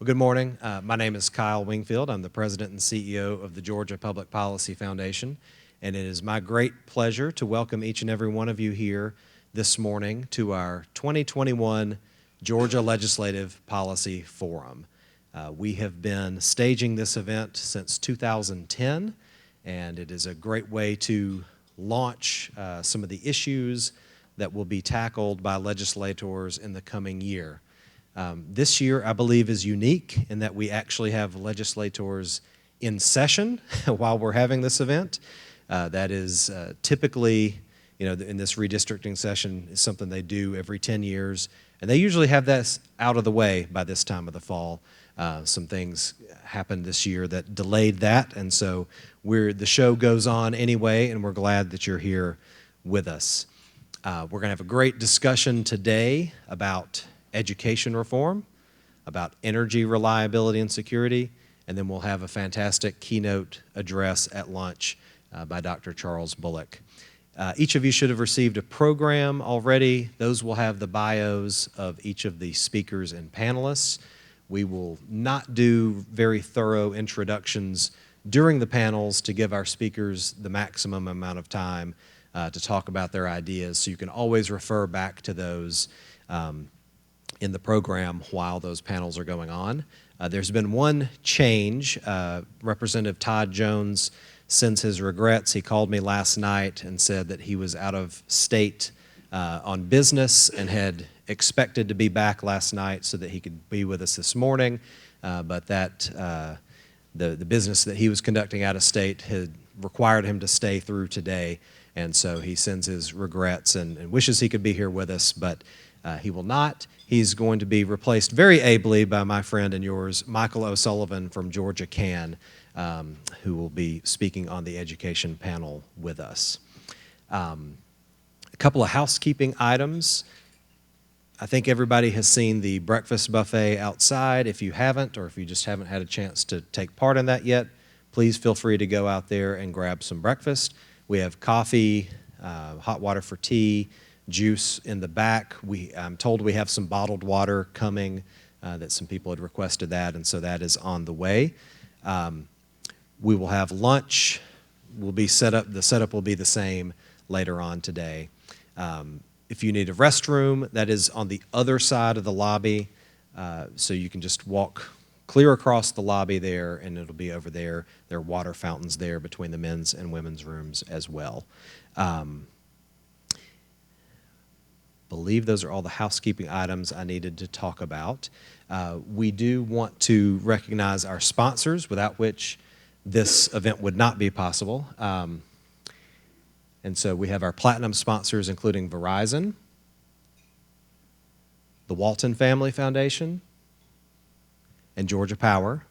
Well, good morning. My name is Kyle Wingfield. I'm the president and CEO of the Georgia Public Policy Foundation, and it is my great pleasure to welcome each and every one of you here this morning to our 2021 Georgia Legislative Policy Forum. We have been staging this event since 2010, and it is a great way to launch some of the issues that will be tackled by legislators in the coming year. This year, I believe, is unique in that we actually have legislators in session while we're having this event. That is typically, in this redistricting session is something they do every 10 years, and they usually have that out of the way by this time of the fall. Some things happened this year that delayed that, and so the show goes on anyway, and we're glad that you're here with us. We're going to have a great discussion today about education reform, about energy reliability and security, and then we'll have a fantastic keynote address at lunch by Dr. Charles Bullock. Each of you should have received a program already. Those will have the bios of each of the speakers and panelists. We will not do very thorough introductions during the panels to give our speakers the maximum amount of time to talk about their ideas, so you can always refer back to those in the program while those panels are going on. There's been one change. Representative Todd Jones sends his regrets. He called me last night and said that he was out of state on business and had expected to be back last night so that he could be with us this morning, but that the business that he was conducting out of state had required him to stay through today, and so he sends his regrets and wishes he could be here with us, but he will not. He's going to be replaced very ably by my friend and yours, Michael O'Sullivan from Georgia Can, who will be speaking on the education panel with us. A couple of housekeeping items. I think everybody has seen the breakfast buffet outside. If you haven't, or if you just haven't had a chance to take part in that yet, please feel free to go out there and grab some breakfast. We have coffee, hot water for tea, juice in the back. I'm told we have some bottled water coming, that some people had requested that, and so that is on the way. We will have lunch. The setup will be the same later on today. If you need a restroom, that is on the other side of the lobby, so you can just walk clear across the lobby there, and it'll be over there. There are water fountains there between the men's and women's rooms as well. Believe those are all the housekeeping items I needed to talk about. We do want to recognize our sponsors, without which this event would not be possible. And so we have our platinum sponsors, including Verizon, the Walton Family Foundation, and Georgia Power.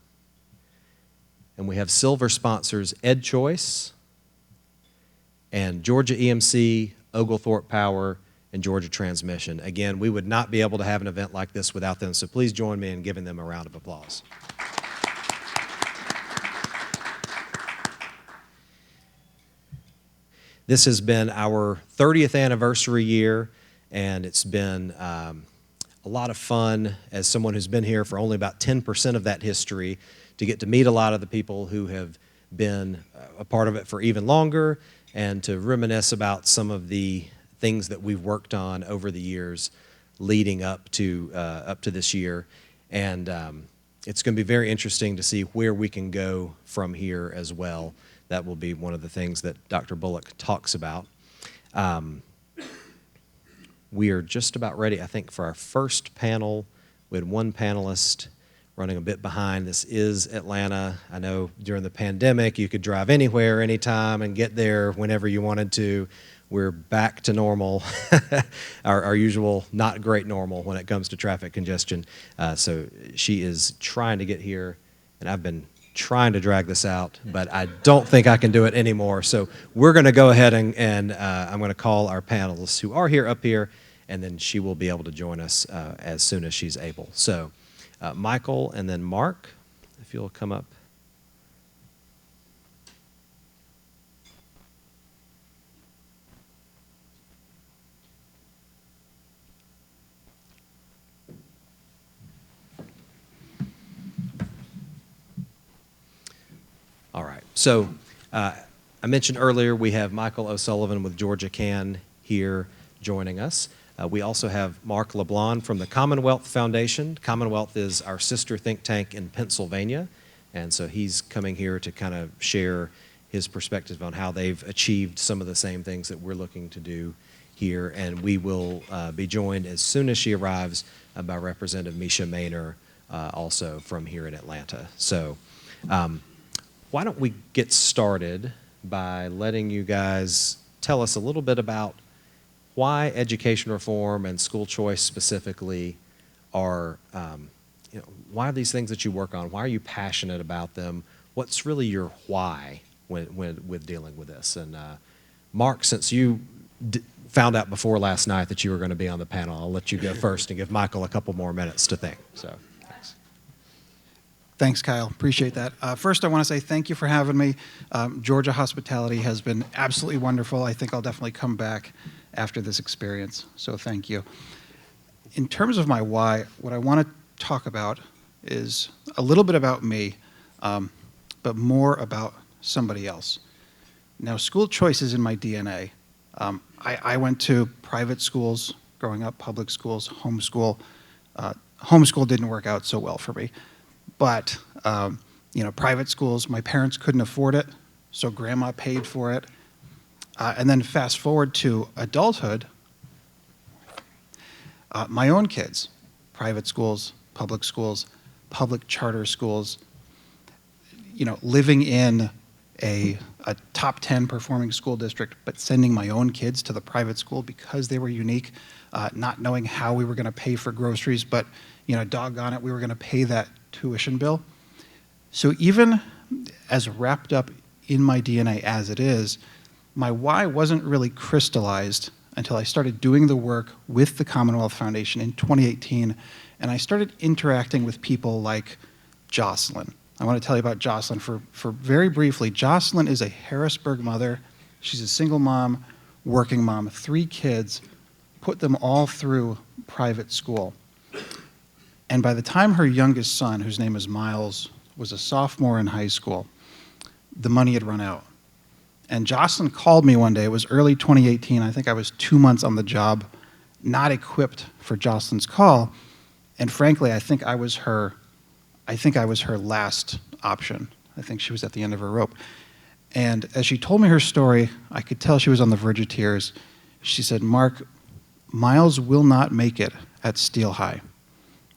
And we have silver sponsors, EdChoice, and Georgia EMC, Oglethorpe Power, and Georgia Transmission. Again, we would not be able to have an event like this without them, so please join me in giving them a round of applause. This has been our 30th anniversary year, and it's been a lot of fun as someone who's been here for only about 10% of that history to get to meet a lot of the people who have been a part of it for even longer, and to reminisce about some of the things that we've worked on over the years leading up to this year. And it's going to be very interesting to see where we can go from here as well. That will be one of the things that Dr. Bullock talks about. We are just about ready, I think, for our first panel. We had one panelist running a bit behind. This is Atlanta. I know during the pandemic you could drive anywhere, anytime, and get there whenever you wanted to. We're back to normal, our usual not great normal when it comes to traffic congestion. So she is trying to get here, and I've been trying to drag this out, but I don't think I can do it anymore. So we're going to go ahead and I'm going to call our panelists who are here up here, and then she will be able to join us as soon as she's able. So Michael and then Mark, if you'll come up. So I mentioned earlier we have Michael O'Sullivan with Georgia Can here joining us. We also have Mark LeBlanc from the Commonwealth Foundation. Commonwealth is our sister think tank in Pennsylvania, and so he's coming here to kind of share his perspective on how they've achieved some of the same things that we're looking to do here. And we will be joined as soon as she arrives by Representative Misha Maynor, also from here in Atlanta. So why don't we get started by letting you guys tell us a little bit about why education reform and school choice specifically are, why are these things that you work on? Why are you passionate about them? What's really your why with dealing with this? And Mark, since you found out before last night that you were going to be on the panel, I'll let you go first and give Michael a couple more minutes to think. So, thanks. Thanks, Kyle. Appreciate that. First, I want to say thank you for having me. Georgia hospitality has been absolutely wonderful. I think I'll definitely come back after this experience, so thank you. In terms of my why, what I want to talk about is a little bit about me, but more about somebody else. Now, school choice is in my DNA. I went to private schools growing up, public schools, homeschool. Homeschool didn't work out so well for me. But, private schools, my parents couldn't afford it, so grandma paid for it. And then fast forward to adulthood, my own kids, private schools, public charter schools, living in a top 10 performing school district, but sending my own kids to the private school because they were unique, not knowing how we were going to pay for groceries, but, doggone it, we were going to pay that tuition bill. So even as wrapped up in my DNA as it is, my why wasn't really crystallized until I started doing the work with the Commonwealth Foundation in 2018, and I started interacting with people like Jocelyn. I want to tell you about Jocelyn for very briefly. Jocelyn is a Harrisburg mother. She's a single mom, working mom, 3 kids, put them all through private school. And by the time her youngest son, whose name is Miles, was a sophomore in high school, the money had run out. And Jocelyn called me one day. It was early 2018. I think I was 2 months on the job, not equipped for Jocelyn's call. And frankly, I think I was her last option. I think she was at the end of her rope. And as she told me her story, I could tell she was on the verge of tears. She said, "Mark, Miles will not make it at Steele High."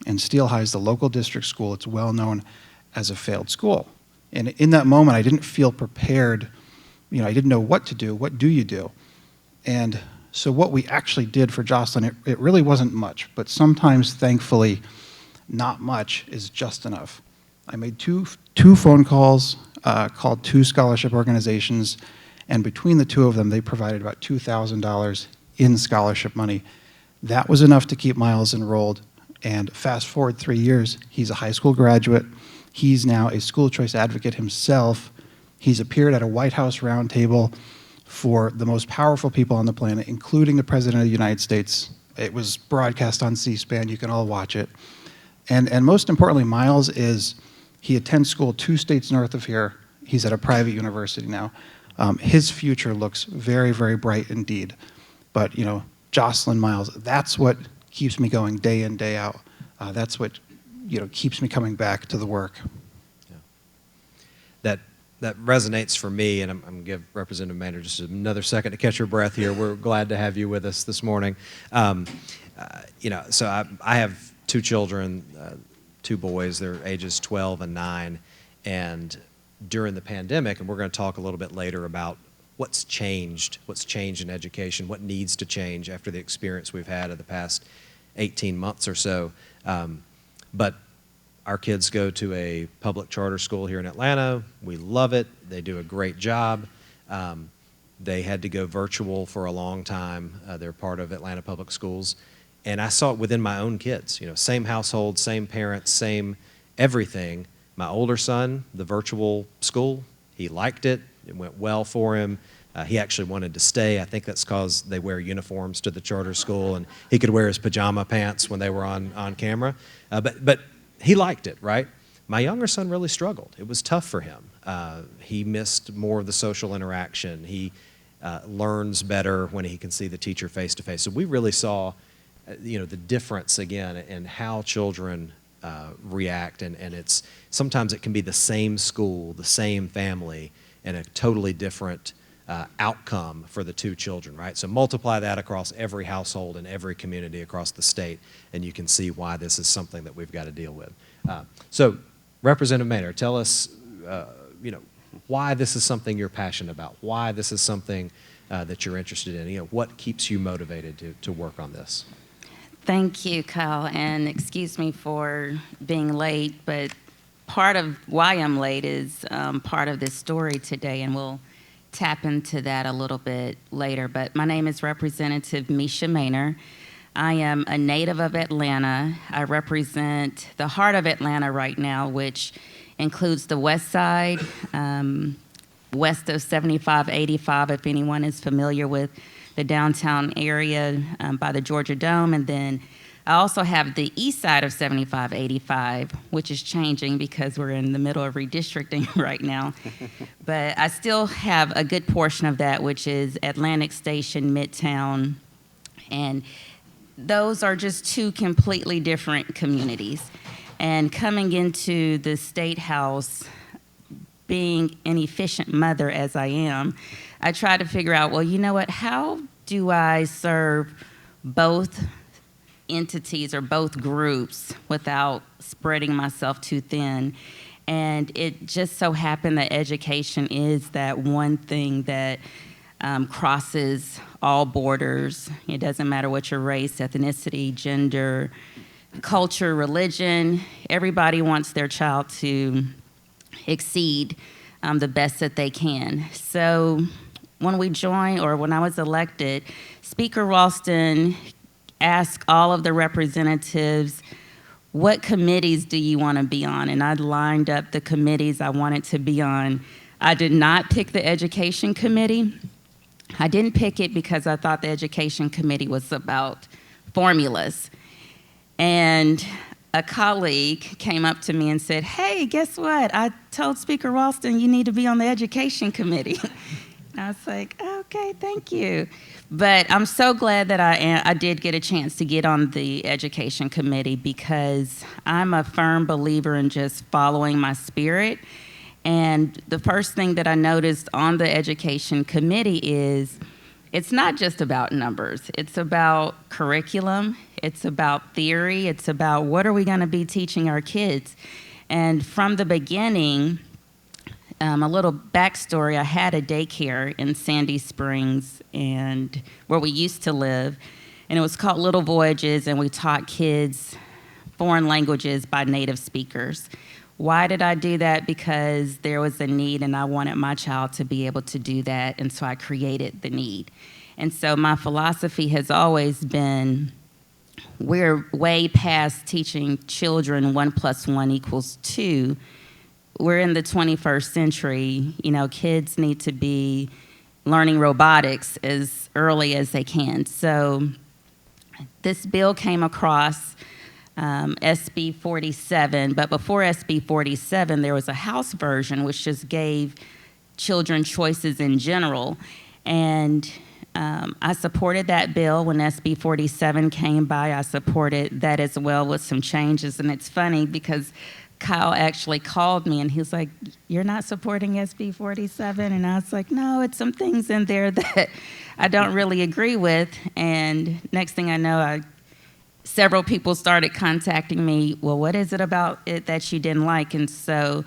And Steele High is the local district school. It's well known as a failed school. And in that moment, I didn't feel prepared. I didn't know what to do. What do you do? And so what we actually did for Jocelyn, it really wasn't much, but sometimes, thankfully, not much is just enough. I made two phone calls, called 2 scholarship organizations, and between the 2 of them, they provided about $2,000 in scholarship money. That was enough to keep Miles enrolled, and fast forward 3 years, he's a high school graduate. He's now a school choice advocate himself. He's appeared at a White House roundtable for the most powerful people on the planet, including the President of the United States. It was broadcast on C-SPAN. You can all watch it. And most importantly, Miles he attends school 2 states north of here. He's at a private university now. His future looks very, very bright indeed. But, Jocelyn, Miles, that's what keeps me going day in, day out. That's what, keeps me coming back to the work. Yeah. That resonates for me, and I'm going to give Representative Maynor just another second to catch your breath here. We're glad to have you with us this morning. So I have 2 children, 2 boys. They're ages 12 and 9, and during the pandemic, and we're going to talk a little bit later about what's changed in education, what needs to change after the experience we've had of the past 18 months or so. But our kids go to a public charter school here in Atlanta. We love it. They do a great job. They had to go virtual for a long time. They're part of Atlanta Public Schools. And I saw it within my own kids, same household, same parents, same everything. My older son, the virtual school, he liked it. It went well for him. He actually wanted to stay. I think that's because they wear uniforms to the charter school, and he could wear his pajama pants when they were on camera. But he liked it, right? my younger son really struggled. It was tough for him. He missed more of the social interaction. He learns better when he can see the teacher face to face. So we really saw, the difference again in how children react, and it's sometimes it can be the same school, the same family, and a totally different outcome for the two children, right? So multiply that across every household and every community across the state, and you can see why this is something that we've got to deal with. So, Representative Maynard, tell us, why this is something you're passionate about, why this is something that you're interested in. What keeps you motivated to work on this? Thank you, Kyle, and excuse me for being late, but part of why I'm late is part of this story today, and we'll tap into that a little bit later. But my name is Representative Misha Maynard. I am a native of Atlanta. I represent the heart of Atlanta right now, which includes the west side, west of 7585, if anyone is familiar with the downtown area by the Georgia Dome. And then I also have the east side of 7585, which is changing because we're in the middle of redistricting right now. But I still have a good portion of that, which is Atlantic Station, Midtown, and those are just two completely different communities. And coming into the State House, being an efficient mother as I am, I try to figure out, well, you know what, how do I serve both entities or both groups without spreading myself too thin? And it just so happened that education is that one thing that crosses all borders. It doesn't matter what your race, ethnicity, gender, culture, religion. Everybody wants their child to exceed the best that they can. So when I was elected, Speaker Ralston asked all of the representatives, what committees do you want to be on? And I lined up the committees I wanted to be on. I did not pick the Education Committee. I didn't pick it because I thought the Education Committee was about formulas. And a colleague came up to me and said, hey, guess what? I told Speaker Ralston you need to be on the Education Committee. And I was like, okay, thank you. But I'm so glad that I did get a chance to get on the Education Committee because I'm a firm believer in just following my spirit. And the first thing that I noticed on the Education Committee is it's not just about numbers. It's about curriculum. It's about theory. It's about what are we going to be teaching our kids. And from the beginning, a little backstory, I had a daycare in Sandy Springs and where we used to live. And it was called Little Voyages, and we taught kids foreign languages by native speakers. Why did I do that? Because there was a need and I wanted my child to be able to do that, and so I created the need. And so my philosophy has always been, we're way past teaching children 1 + 1 = 2. We're in the 21st century. Kids need to be learning robotics as early as they can. So this bill came across SB 47, but before SB 47, there was a House version which just gave children choices in general. And I supported that bill when SB 47 came by. I supported that as well with some changes. And it's funny because Kyle actually called me and he was like, you're not supporting SB 47? And I was like, no, it's some things in there that I don't really agree with. And next thing I know, several people started contacting me, well, what is it about it that you didn't like? And so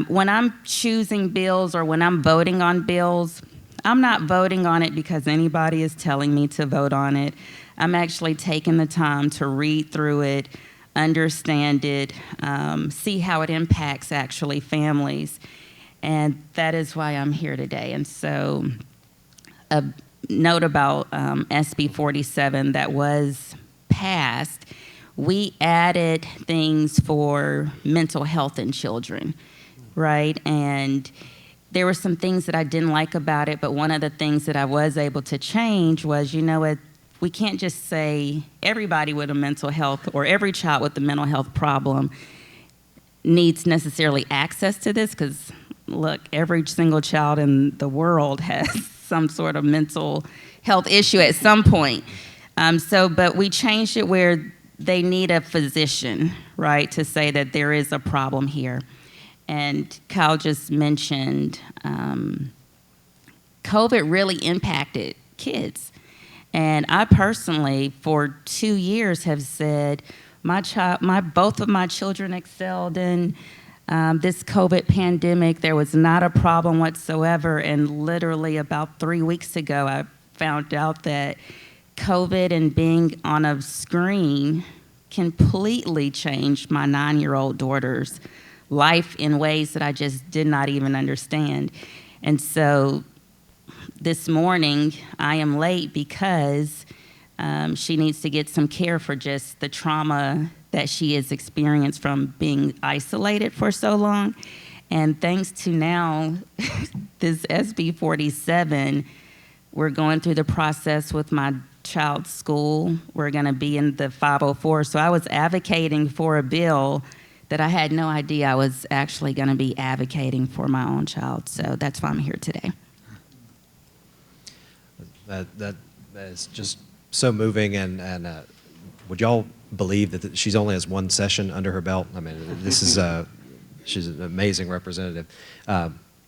when I'm choosing bills or when I'm voting on bills, I'm not voting on it because anybody is telling me to vote on it. I'm actually taking the time to read through it, understand it, see how it impacts actually families. And that is why I'm here today. And so a note about SB 47 that was passed, we added things for mental health in children, right? And there were some things that I didn't like about it, but one of the things that I was able to change was, we can't just say everybody with a mental health or every child with a mental health problem. needs necessarily access to this, because look, every single child in the world has some sort of mental health issue at some point. But we changed it where they need a physician, right, to say that there is a problem here. And Kyle just mentioned COVID really impacted kids. And I personally, for 2 years, have said both of my children excelled in this COVID pandemic. There was not a problem whatsoever. And literally about 3 weeks ago, I found out that COVID and being on a screen completely changed my 9-year-old daughter's life in ways that I just did not even understand. And so this morning, I am late because she needs to get some care for just the trauma that she has experienced from being isolated for so long. And thanks to now this SB 47, we're going through the process with my child's school. We're going to be in the 504. So I was advocating for a bill that I had no idea I was actually going to be advocating for my own child. So that's why I'm here today. That is just so moving, and would y'all believe that she only has one session under her belt? I mean, this is she's an amazing representative.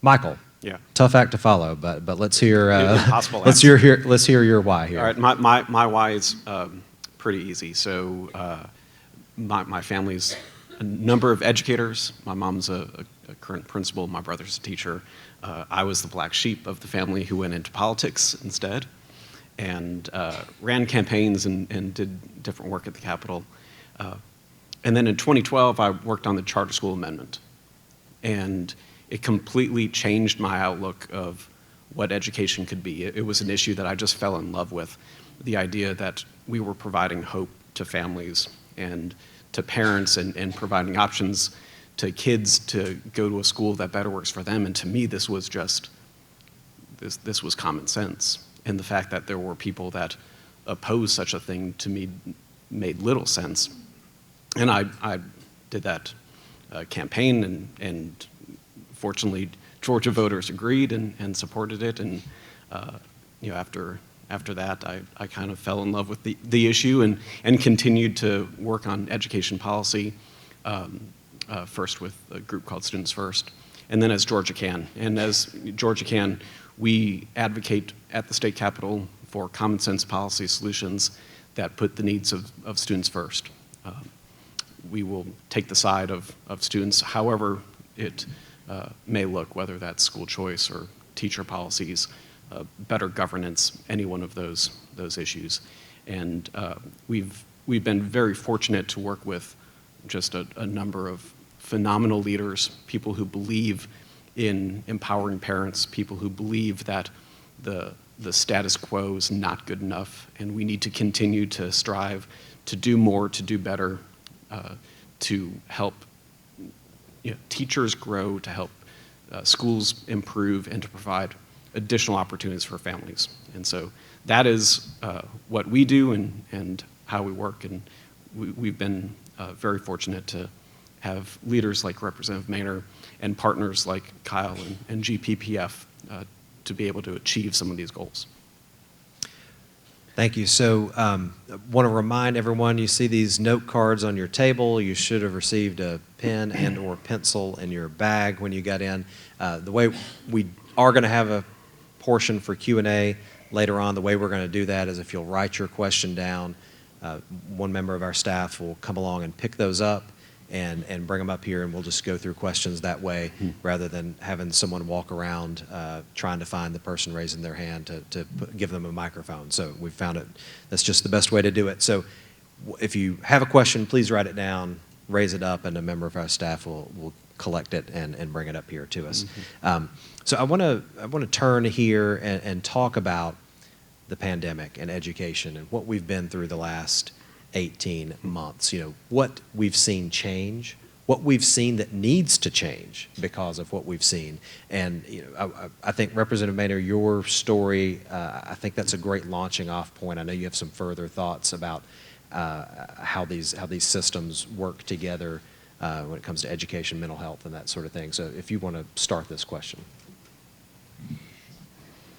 Michael, Yeah. tough act to follow, but let's hear Impossible let's hear your why here. All right, my why is pretty easy. So my family's a number of educators. My mom's a current principal. My brother's a teacher. I was the black sheep of the family who went into politics instead, and ran campaigns and did different work at the Capitol. And then in 2012, I worked on the charter school amendment, and it completely changed my outlook of what education could be. It was an issue that I just fell in love with, the idea that we were providing hope to families and to parents and providing options to kids to go to a school that better works for them. And to me, this was just, this was common sense. And the fact that there were people that opposed such a thing, to me, made little sense. And I did that campaign, and fortunately, Georgia voters agreed and supported it. And after that, I kind of fell in love with the issue and continued to work on education policy, first with a group called Students First, and then as Georgia Can. And as Georgia Can, we advocate at the state capitol for common sense policy solutions that put the needs of students first. We will take the side of students, however it may look, whether that's school choice or teacher policies, better governance, any one of those issues. And we've been very fortunate to work with just a number of phenomenal leaders, people who believe in empowering parents, people who believe that the status quo is not good enough, and we need to continue to strive to do more, to do better, to help teachers grow, to help schools improve, and to provide additional opportunities for families. And so that is what we do and how we work, and we've been very fortunate to have leaders like Representative Maynor and partners like Kyle and GPPF to be able to achieve some of these goals. Thank you. So want to remind everyone, you see these note cards on your table. You should have received a pen and or pencil in your bag when you got in. The way we are going to have a portion for Q&A later on, the way we're going to do that is if you'll write your question down, one member of our staff will come along and pick those up and bring them up here, and we'll just go through questions that way rather than having someone walk around trying to find the person raising their hand to give them a microphone. So we've found that's just the best way to do it. So if you have a question, please write it down, raise it up, and a member of our staff will collect it and bring it up here to us. So I want to turn here and talk about the pandemic and education and what we've been through the last 18 months. What we've seen change, what we've seen that needs to change because of what we've seen. And I think Representative Maynor, your story, I think that's a great launching off point. I know you have some further thoughts about how these systems work together when it comes to education, mental health, and that sort of thing. So if you want to start this question.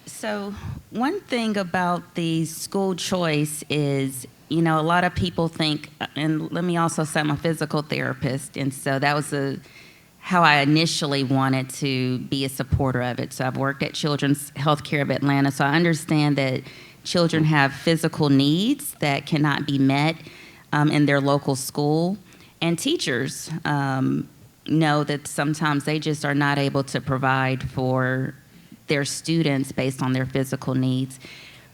So one thing about the school choice is, you know, a lot of people think, and let me also say I'm a physical therapist, and so that was how I initially wanted to be a supporter of it. So I've worked at Children's Healthcare of Atlanta, so I understand that children have physical needs that cannot be met in their local school, and teachers know that sometimes they just are not able to provide for their students based on their physical needs.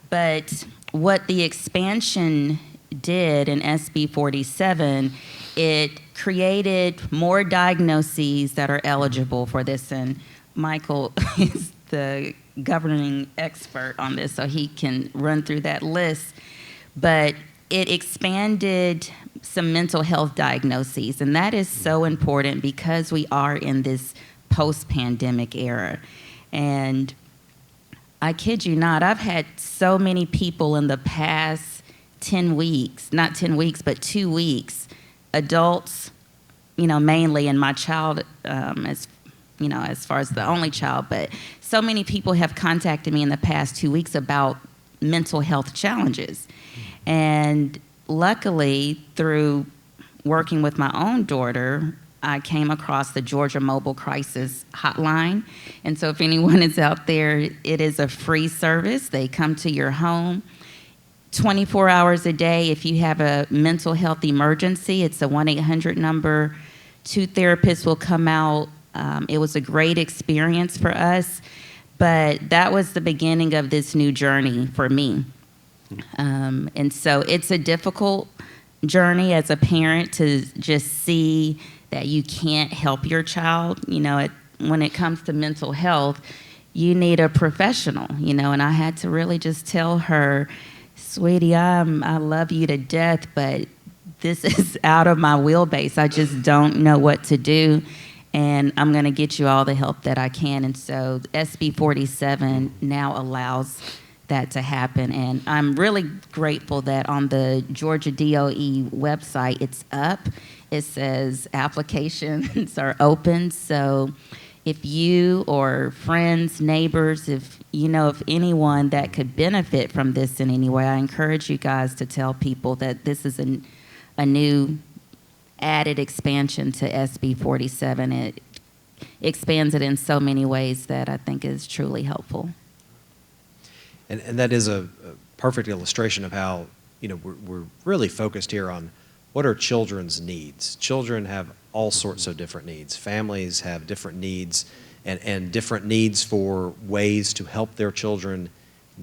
But what the expansion did in SB 47, it created more diagnoses that are eligible for this, and Michael is the governing expert on this, so he can run through that list. But it expanded some mental health diagnoses, and that is so important because we are in this post-pandemic era. And I kid you not, I've had so many people in the past 10 weeks, not 10 weeks, but 2 weeks, adults, you know, mainly, and my child, as you know, as far as the only child, but so many people have contacted me in the past 2 weeks about mental health challenges. And luckily, through working with my own daughter, I came across the Georgia Mobile Crisis Hotline. And so if anyone is out there, it is a free service. They come to your home 24 hours a day. If you have a mental health emergency, it's a 1-800 number. 2 therapists will come out. It was a great experience for us, but that was the beginning of this new journey for me. And so it's a difficult journey as a parent to just see that you can't help your child. You know, when it comes to mental health, you need a professional, you know, and I had to really just tell her, sweetie, I love you to death, but this is out of my wheelbase. I just don't know what to do, and I'm going to get you all the help that I can. And so SB 47 now allows that to happen, and I'm really grateful that on the Georgia DOE website, it's up. It says applications are open, so if you or friends, neighbors, if you know of anyone that could benefit from this in any way, I encourage you guys to tell people that this is a new added expansion to SB 47. It expands it in so many ways that I think is truly helpful. And that is a perfect illustration of how, you know, we're really focused here on what are children's needs. Children have all sorts of different needs. Families have different needs and different needs for ways to help their children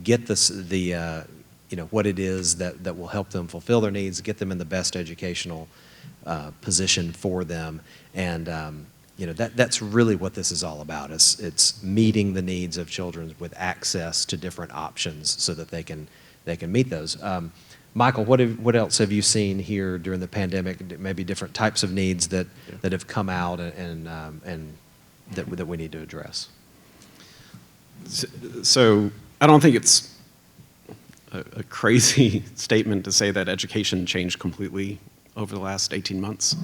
get you know, what it is that will help them fulfill their needs, get them in the best educational position for them. And you know, that's really what this is all about. It's meeting the needs of children with access to different options so that they can meet those. Michael, what else have you seen here during the pandemic? Maybe different types of needs that have come out and that we need to address. So I don't think it's a crazy statement to say that education changed completely over the last 18 months.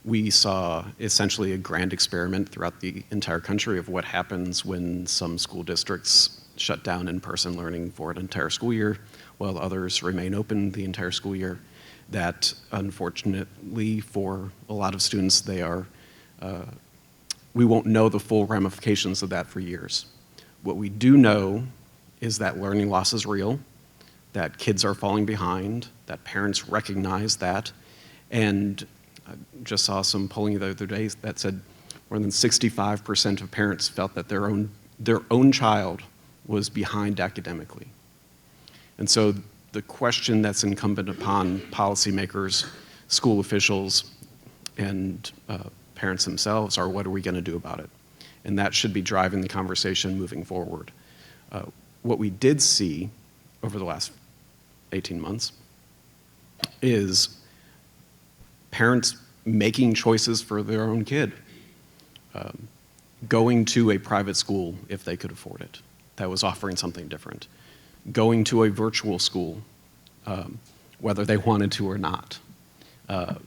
We saw essentially a grand experiment throughout the entire country of what happens when some school districts shut down in-person learning for an entire school year, while others remain open the entire school year. That, unfortunately, for a lot of students, we won't know the full ramifications of that for years. What we do know is that learning loss is real, that kids are falling behind, that parents recognize that, and I just saw some polling the other day that said more than 65% of parents felt that their own child was behind academically. And so the question that's incumbent upon policymakers, school officials, and parents themselves are, what are we going to do about it? And that should be driving the conversation moving forward. What we did see over the last 18 months is parents making choices for their own kid, going to a private school if they could afford it, that was offering something different, going to a virtual school, whether they wanted to or not,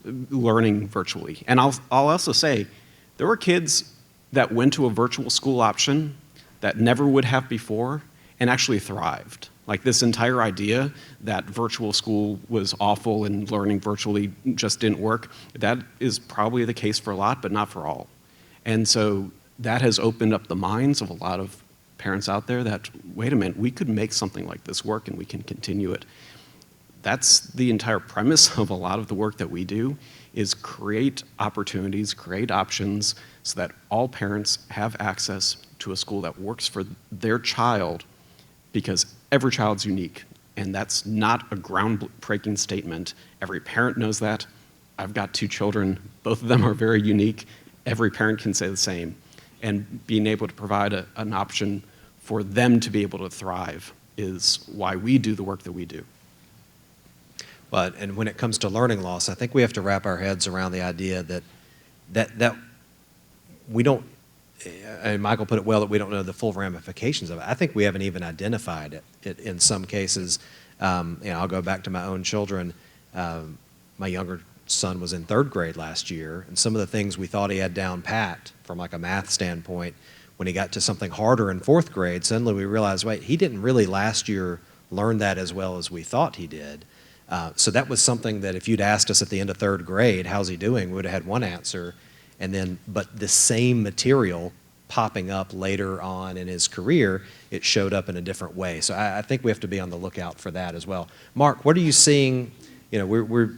learning virtually. And I'll also say, there were kids that went to a virtual school option that never would have before and actually thrived. Like this entire idea that virtual school was awful and learning virtually just didn't work, that is probably the case for a lot, but not for all. And so that has opened up the minds of a lot of parents out there that, wait a minute, we could make something like this work and we can continue it. That's the entire premise of a lot of the work that we do, is create opportunities, create options so that all parents have access to a school that works for their child, because every child's unique. And that's not a groundbreaking statement. Every parent knows that. I've got 2 children. Both of them are very unique. Every parent can say the same. And being able to provide an option for them to be able to thrive is why we do the work that we do. And when it comes to learning loss, I think we have to wrap our heads around the idea that we don't, and Michael put it well, that we don't know the full ramifications of it. I think we haven't even identified it in some cases. I'll go back to my own children. My younger son was in 3rd grade last year, and some of the things we thought he had down pat from like a math standpoint, when he got to something harder in 4th grade, suddenly we realized, wait, he didn't really last year learn that as well as we thought he did. So that was something that if you'd asked us at the end of 3rd grade, how's he doing, we would have had one answer. But the same material popping up later on in his career, it showed up in a different way. So I think we have to be on the lookout for that as well. Mark, what are you seeing? We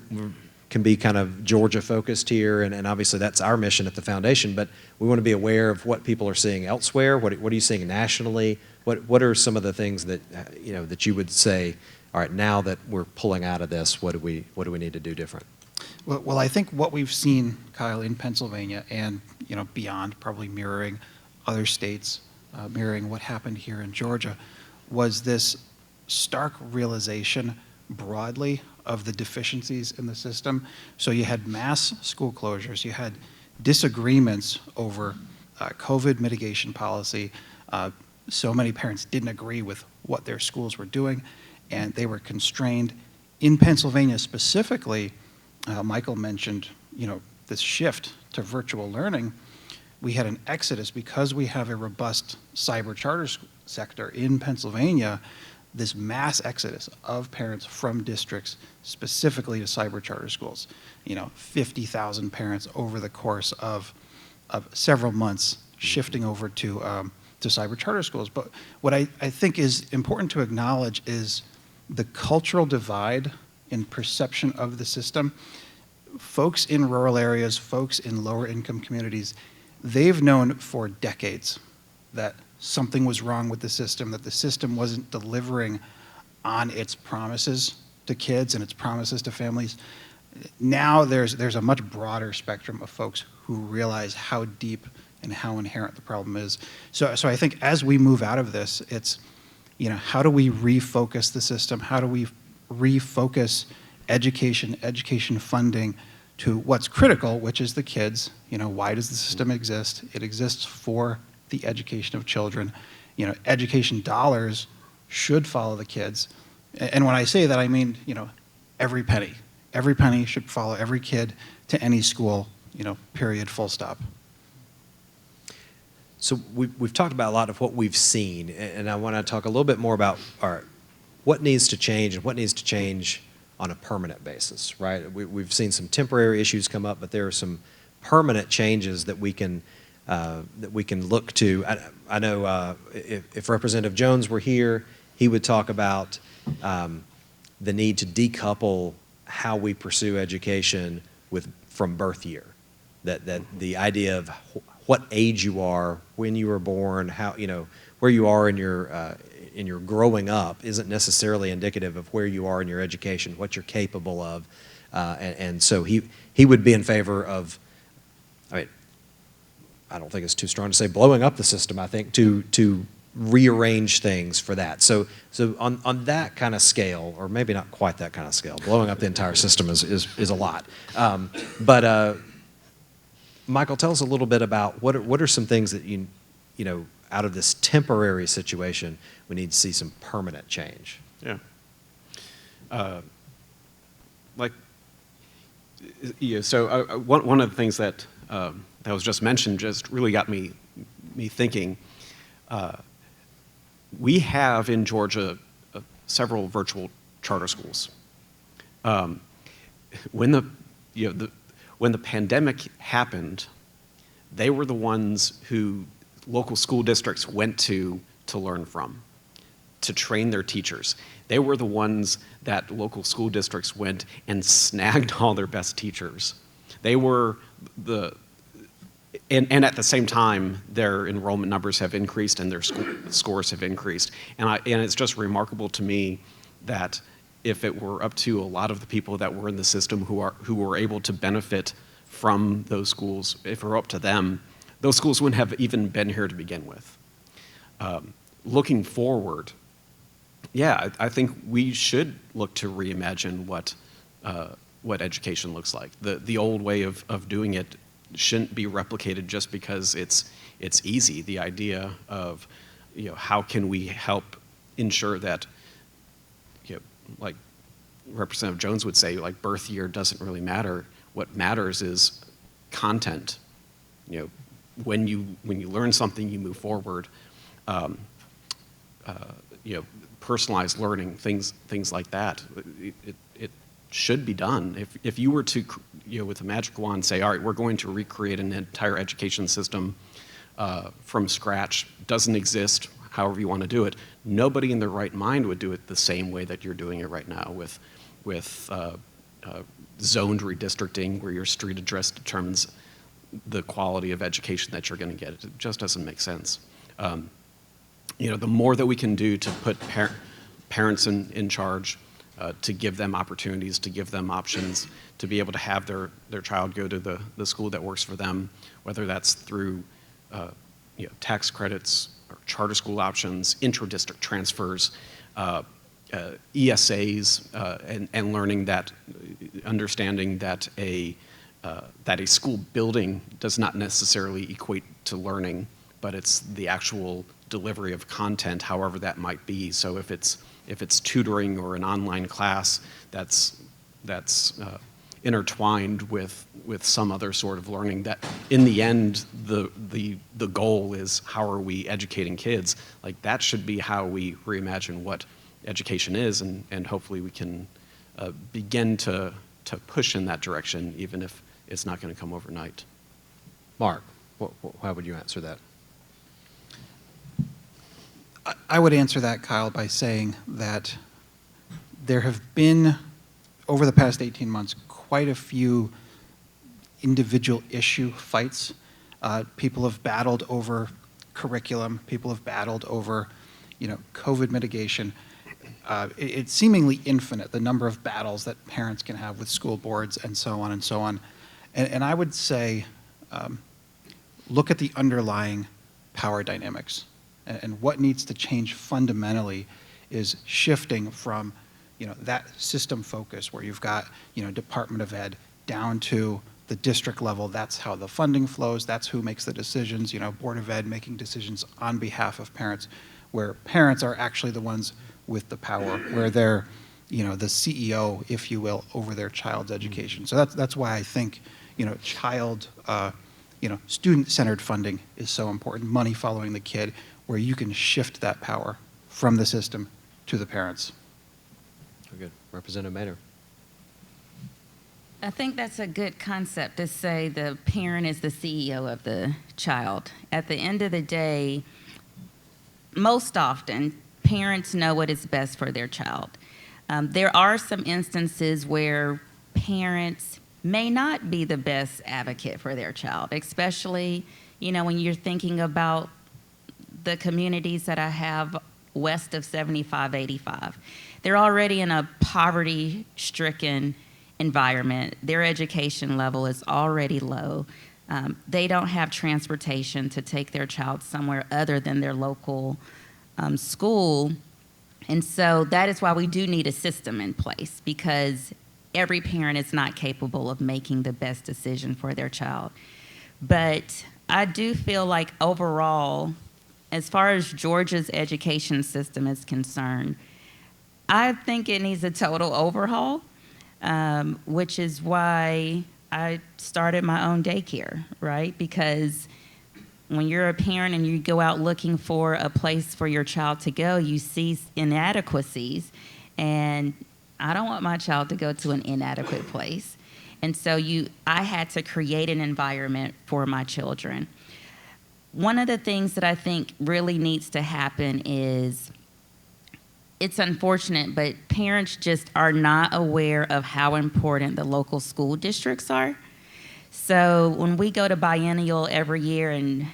can be kind of Georgia focused here, and obviously that's our mission at the foundation, but we want to be aware of what people are seeing elsewhere. What are you seeing nationally? What are some of the things that, that you would say, all right, now that we're pulling out of this, what do we need to do different? Well, I think what we've seen, Kyle, in Pennsylvania and beyond, probably mirroring other states, mirroring what happened here in Georgia, was this stark realization broadly of the deficiencies in the system. So you had mass school closures, you had disagreements over COVID mitigation policy. So many parents didn't agree with what their schools were doing, and they were constrained. In Pennsylvania specifically, Michael mentioned, this shift to virtual learning. We had an exodus because we have a robust cyber charter sector in Pennsylvania, this mass exodus of parents from districts specifically to cyber charter schools. 50,000 parents over the course of several months shifting over to cyber charter schools. But what I think is important to acknowledge is the cultural divide in perception of the system. Folks in rural areas, folks in lower income communities, they've known for decades that something was wrong with the system, that the system wasn't delivering on its promises to kids and its promises to families. Now there's a much broader spectrum of folks who realize how deep and how inherent the problem is. So I think as we move out of this, it's, how do we refocus the system? How do we refocus education funding to what's critical, which is the kids? Why does the system exist? It exists for the education of children. Education dollars should follow the kids. And when I say that, I mean, every penny. Every penny should follow every kid to any school, period, full stop. So we've talked about a lot of what we've seen, and I want to talk a little bit more about, all right, what needs to change and what needs to change on a permanent basis, right? We've seen some temporary issues come up, but there are some permanent changes that we can look to. I know if Representative Jones were here, he would talk about the need to decouple how we pursue education from birth year. That the idea of what age you are, when you were born, how where you are in your growing up isn't necessarily indicative of where you are in your education, what you're capable of, and so he would be in favor of. I don't think it's too strong to say blowing up the system. I think to rearrange things for that. So on that kind of scale, or maybe not quite that kind of scale, blowing up the entire system is a lot. But Michael, tell us a little bit about what are some things that you out of this temporary situation we need to see some permanent change. Yeah. One of the things that that was just mentioned just really got me thinking. We have in Georgia several virtual charter schools. When the pandemic happened, they were the ones who local school districts went to learn from, to train their teachers. They were the ones that local school districts went and snagged all their best teachers. They were and at the same time, their enrollment numbers have increased and their scores have increased. And it's just remarkable to me that if it were up to a lot of the people that were in the system who were able to benefit from those schools, if it were up to them, those schools wouldn't have even been here to begin with. Looking forward, I think we should look to reimagine what education looks like. The old way of doing it shouldn't be replicated just because it's easy. The idea of how can we help ensure that, like Representative Jones would say, like birth year doesn't really matter. What matters is content. When you learn something, you move forward. Personalized learning, things like that. It should be done. If you were to, with a magic wand, say, all right, we're going to recreate an entire education system from scratch, doesn't exist, however you want to do it, nobody in their right mind would do it the same way that you're doing it right now with zoned redistricting, where your street address determines the quality of education that you're going to get. It just doesn't make sense. The more that we can do to put parents in charge, to give them opportunities, to give them options, to be able to have their child go to the school that works for them, whether that's through tax credits or charter school options, intra-district transfers, ESAs, and learning that, understanding that a school building does not necessarily equate to learning, but it's the actual delivery of content, however that might be. So if it's tutoring or an online class that's intertwined with some other sort of learning, that in the end the goal is how are we educating kids, like that should be how we reimagine what education is, and hopefully we can begin to push in that direction, even if it's not going to come overnight. Mark, how would you answer that? I would answer that, Kyle, by saying that there have been, over the past 18 months, quite a few individual issue fights. People have battled over curriculum. People have battled over, COVID mitigation. It's seemingly infinite, the number of battles that parents can have with school boards and so on and so on. And I would say, look at the underlying power dynamics. And what needs to change fundamentally is shifting from, that system focus where you've got, Department of Ed down to the district level. That's how the funding flows. That's who makes the decisions, Board of Ed making decisions on behalf of parents, where parents are actually the ones with the power, where they're, the CEO, if you will, over their child's education. So that's why I think, student-centered funding is so important, money following the kid, where you can shift that power from the system to the parents. Very good. Representative Maynard. I think that's a good concept to say the parent is the CEO of the child. At the end of the day, most often, parents know what is best for their child. There are some instances where parents may not be the best advocate for their child, especially, when you're thinking about the communities that I have west of 7585. They're already in a poverty-stricken environment. Their education level is already low. They don't have transportation to take their child somewhere other than their local school. And so that is why we do need a system in place, because every parent is not capable of making the best decision for their child. But I do feel like overall, as far as Georgia's education system is concerned, I think it needs a total overhaul. which is why I started my own daycare, right? Because when you're a parent and you go out looking for a place for your child to go, you see inadequacies, and I don't want my child to go to an inadequate place. And so I had to create an environment for my children. One of the things that I think really needs to happen is, it's unfortunate, but parents just are not aware of how important the local school districts are. So when we go to biennial every year and,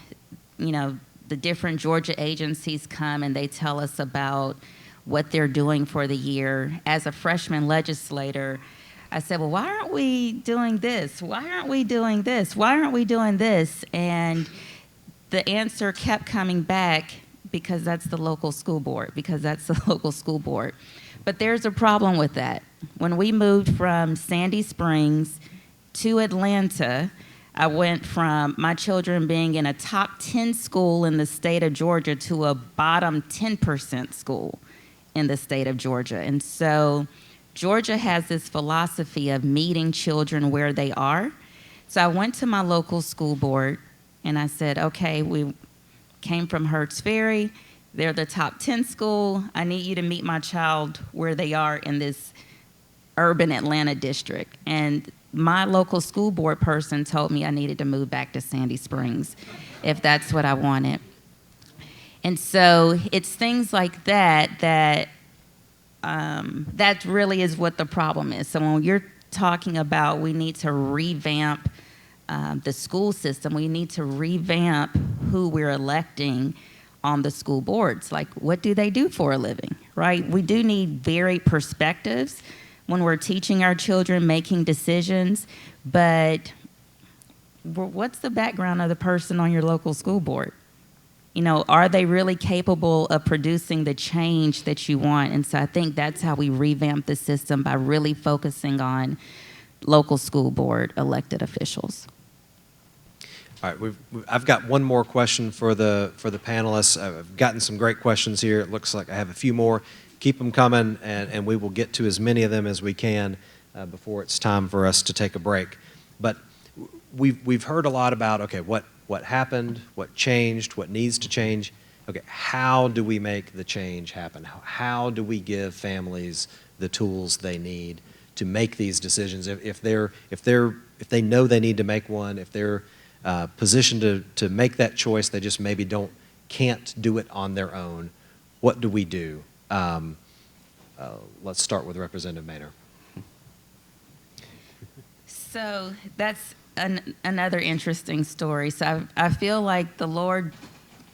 the different Georgia agencies come and they tell us about what they're doing for the year, as a freshman legislator, I said, well, why aren't we doing this? Why aren't we doing this? Why aren't we doing this? And the answer kept coming back, because that's the local school board, because that's the local school board. But there's a problem with that. When we moved from Sandy Springs to Atlanta, I went from my children being in a top 10 school in the state of Georgia to a bottom 10% school in the state of Georgia. And so Georgia has this philosophy of meeting children where they are. So I went to my local school board and I said, okay, we came from Hertz Ferry. They're the top 10 school. I need you to meet my child where they are in this urban Atlanta district. And my local school board person told me I needed to move back to Sandy Springs if that's what I wanted. And so it's things like that really is what the problem is. So when you're talking about we need to revamp the school system, we need to revamp who we're electing on the school boards. Like, what do they do for a living, right? We do need varied perspectives when we're teaching our children, making decisions, but what's the background of the person on your local school board? Are they really capable of producing the change that you want? And so I think that's how we revamp the system, by really focusing on local school board elected officials. All right, I've got one more question for the panelists. I've gotten some great questions here. It looks like I have a few more. Keep them coming, and we will get to as many of them as we can before it's time for us to take a break. But we've heard a lot about, okay, what happened, what changed, what needs to change. Okay, how do we make the change happen? How do we give families the tools they need to make these decisions? If they know they need to make one, if they're positioned to make that choice, they just maybe can't do it on their own. What do we do? Let's start with Representative Maynor. So that's another interesting story. So I feel like the Lord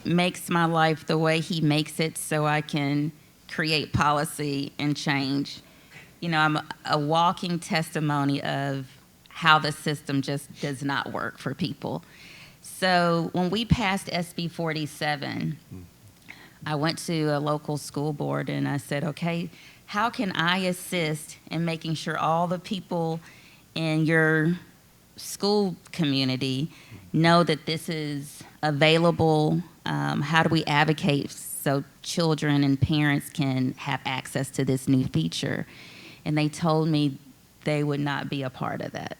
makes my life the way He makes it so I can create policy and change. I'm a walking testimony of how the system just does not work for people. So when we passed SB 47, I went to a local school board and I said, okay, how can I assist in making sure all the people in your school community know that this is available? How do we advocate so children and parents can have access to this new feature? And they told me they would not be a part of that.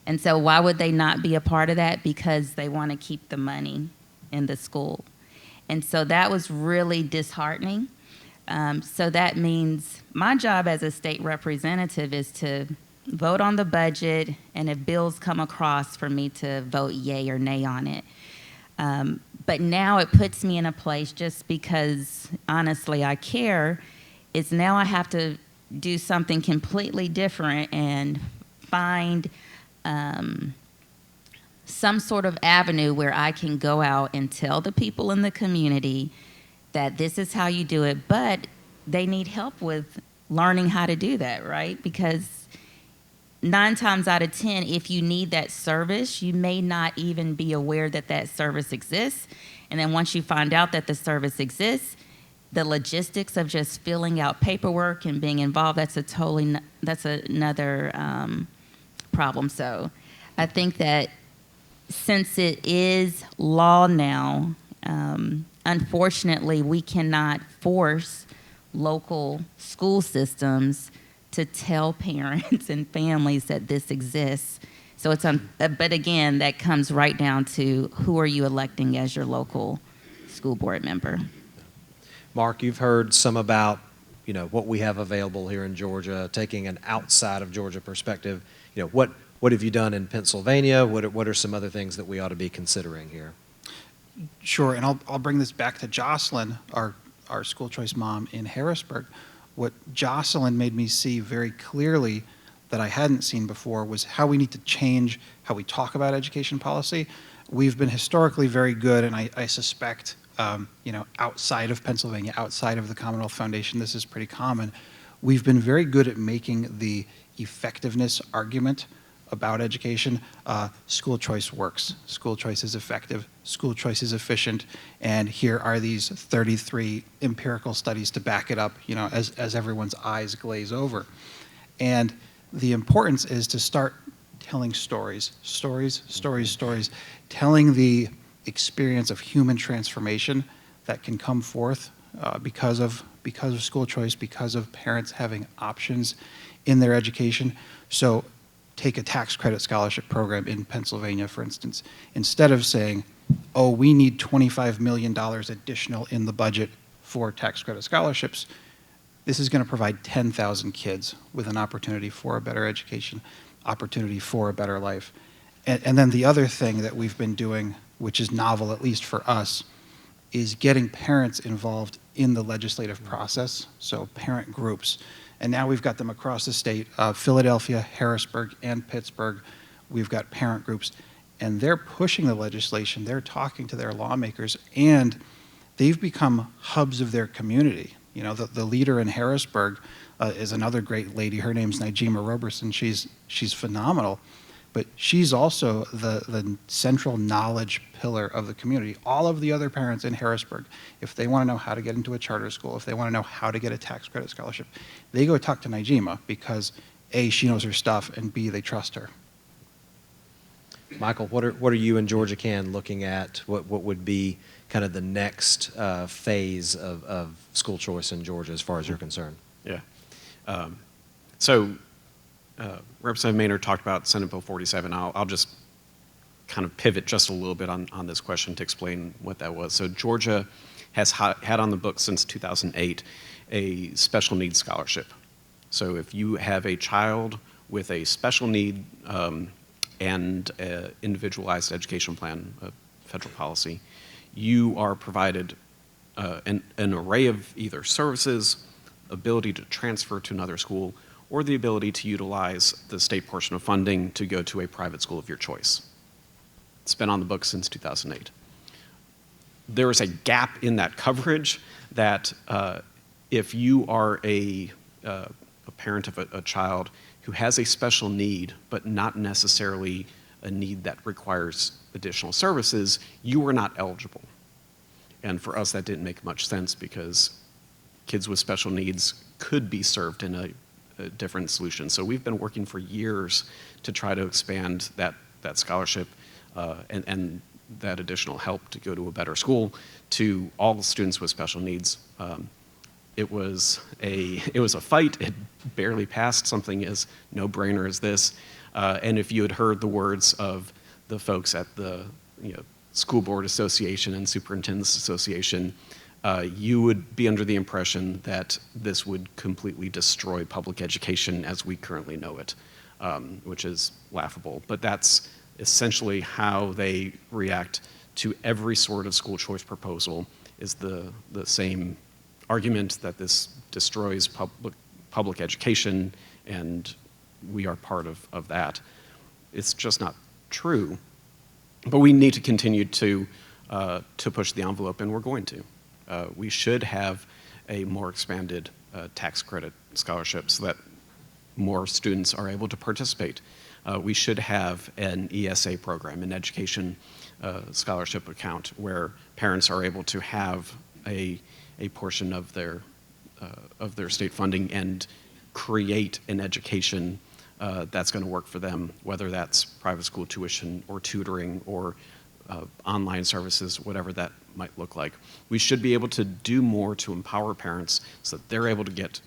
And so why would they not be a part of that? Because they want to keep the money in the school. And so that was really disheartening. So that means my job as a state representative is to vote on the budget, and if bills come across, for me to vote yay or nay on it. But now it puts me in a place, just because honestly I care, is now I have to do something completely different and find some sort of avenue where I can go out and tell the people in the community that this is how you do it, but they need help with learning how to do that, right? Because 9 times out of 10, if you need that service, you may not even be aware that that service exists. And then once you find out that the service exists, the logistics of just filling out paperwork and being involved, that's another problem. So I think that since it is law now, unfortunately, we cannot force local school systems to tell parents and families that this exists. So but again, that comes right down to who are you electing as your local school board member. Mark, you've heard some about, what we have available here in Georgia, taking an outside of Georgia perspective. What have you done in Pennsylvania? What are some other things that we ought to be considering here? Sure, and I'll bring this back to Jocelyn, our school choice mom in Harrisburg. What Jocelyn made me see very clearly that I hadn't seen before was how we need to change how we talk about education policy. We've been historically very good, and I suspect, outside of Pennsylvania, outside of the Commonwealth Foundation, this is pretty common. We've been very good at making the effectiveness argument about education. School choice works. School choice is effective. School choice is efficient. And here are these 33 empirical studies to back it up, as everyone's eyes glaze over. And the importance is to start telling stories, telling the experience of human transformation that can come forth because of school choice, because of parents having options in their education. So take a tax credit scholarship program in Pennsylvania, for instance. Instead of saying, oh, we need $25 million additional in the budget for tax credit scholarships, this is going to provide 10,000 kids with an opportunity for a better education, opportunity for a better life. And then the other thing that we've been doing, which is novel, at least for us, is getting parents involved in the legislative process, so parent groups. And now we've got them across the state, Philadelphia, Harrisburg, and Pittsburgh. We've got parent groups, and they're pushing the legislation. They're talking to their lawmakers, and they've become hubs of their community. The leader in Harrisburg is another great lady. Her name's Najima Roberson. She's phenomenal, but she's also the central knowledge pillar of the community. All of the other parents in Harrisburg, if they want to know how to get into a charter school, if they want to know how to get a tax credit scholarship, they go talk to Najima because A, she knows her stuff, and B, they trust her. Michael, what are you and Georgia Can looking at? What would be kind of the next phase of school choice in Georgia as far as you're concerned? Yeah. So Representative Maynard talked about Senate Bill 47. I'll just kind of pivot just a little bit on this question to explain what that was. So Georgia has had on the books since 2008 a special needs scholarship. So if you have a child with a special need and an individualized education plan, a federal policy, you are provided an array of either services, ability to transfer to another school, or the ability to utilize the state portion of funding to go to a private school of your choice. It's been on the books since 2008. There is a gap in that coverage that if you are a parent of a child who has a special need, but not necessarily a need that requires additional services, you are not eligible. And for us, that didn't make much sense because kids with special needs could be served in a different solution. So we've been working for years to try to expand that scholarship and that additional help to go to a better school to all the students with special needs. It was a fight. It barely passed. Something as no-brainer as this. And if you had heard the words of the folks at the School Board Association and Superintendents Association, you would be under the impression that this would completely destroy public education as we currently know it, which is laughable. But that's essentially how they react to every sort of school choice proposal, is the same argument that this destroys public education and we are part of that. It's just not true. But we need to continue to push the envelope, and we're going to. We should have a more expanded tax credit scholarship so that more students are able to participate. We should have an ESA program, an education scholarship account, where parents are able to have a portion of their state funding and create an education that's going to work for them, whether that's private school tuition or tutoring or online services, whatever that might look like. We should be able to do more to empower parents so that they're able to get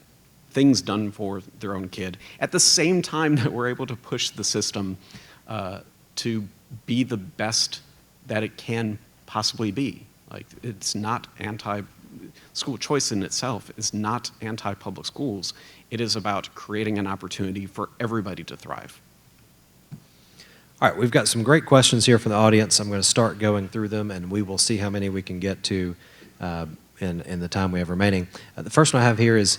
things done for their own kid, at the same time that we're able to push the system to be the best that it can possibly be. Like, it's not school choice in itself is not anti-public schools. It is about creating an opportunity for everybody to thrive. All right, we've got some great questions here from the audience. I'm going to start going through them, and we will see how many we can get to in the time we have remaining. The first one I have here is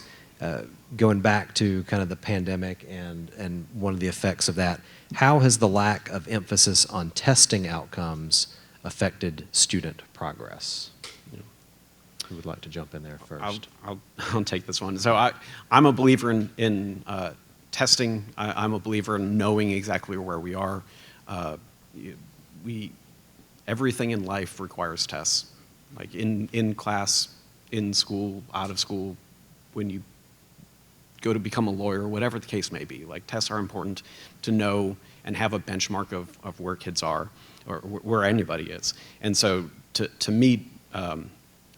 going back to kind of the pandemic and one of the effects of that. How has the lack of emphasis on testing outcomes affected student progress? Who would like to jump in there first? I'll take this one. So I'm a believer in testing. I'm a believer in knowing exactly where we are. Everything in life requires tests. Like in class, in school, out of school, when you go to become a lawyer, whatever the case may be. Like, tests are important to know and have a benchmark of where kids are or where anybody is. And so to me,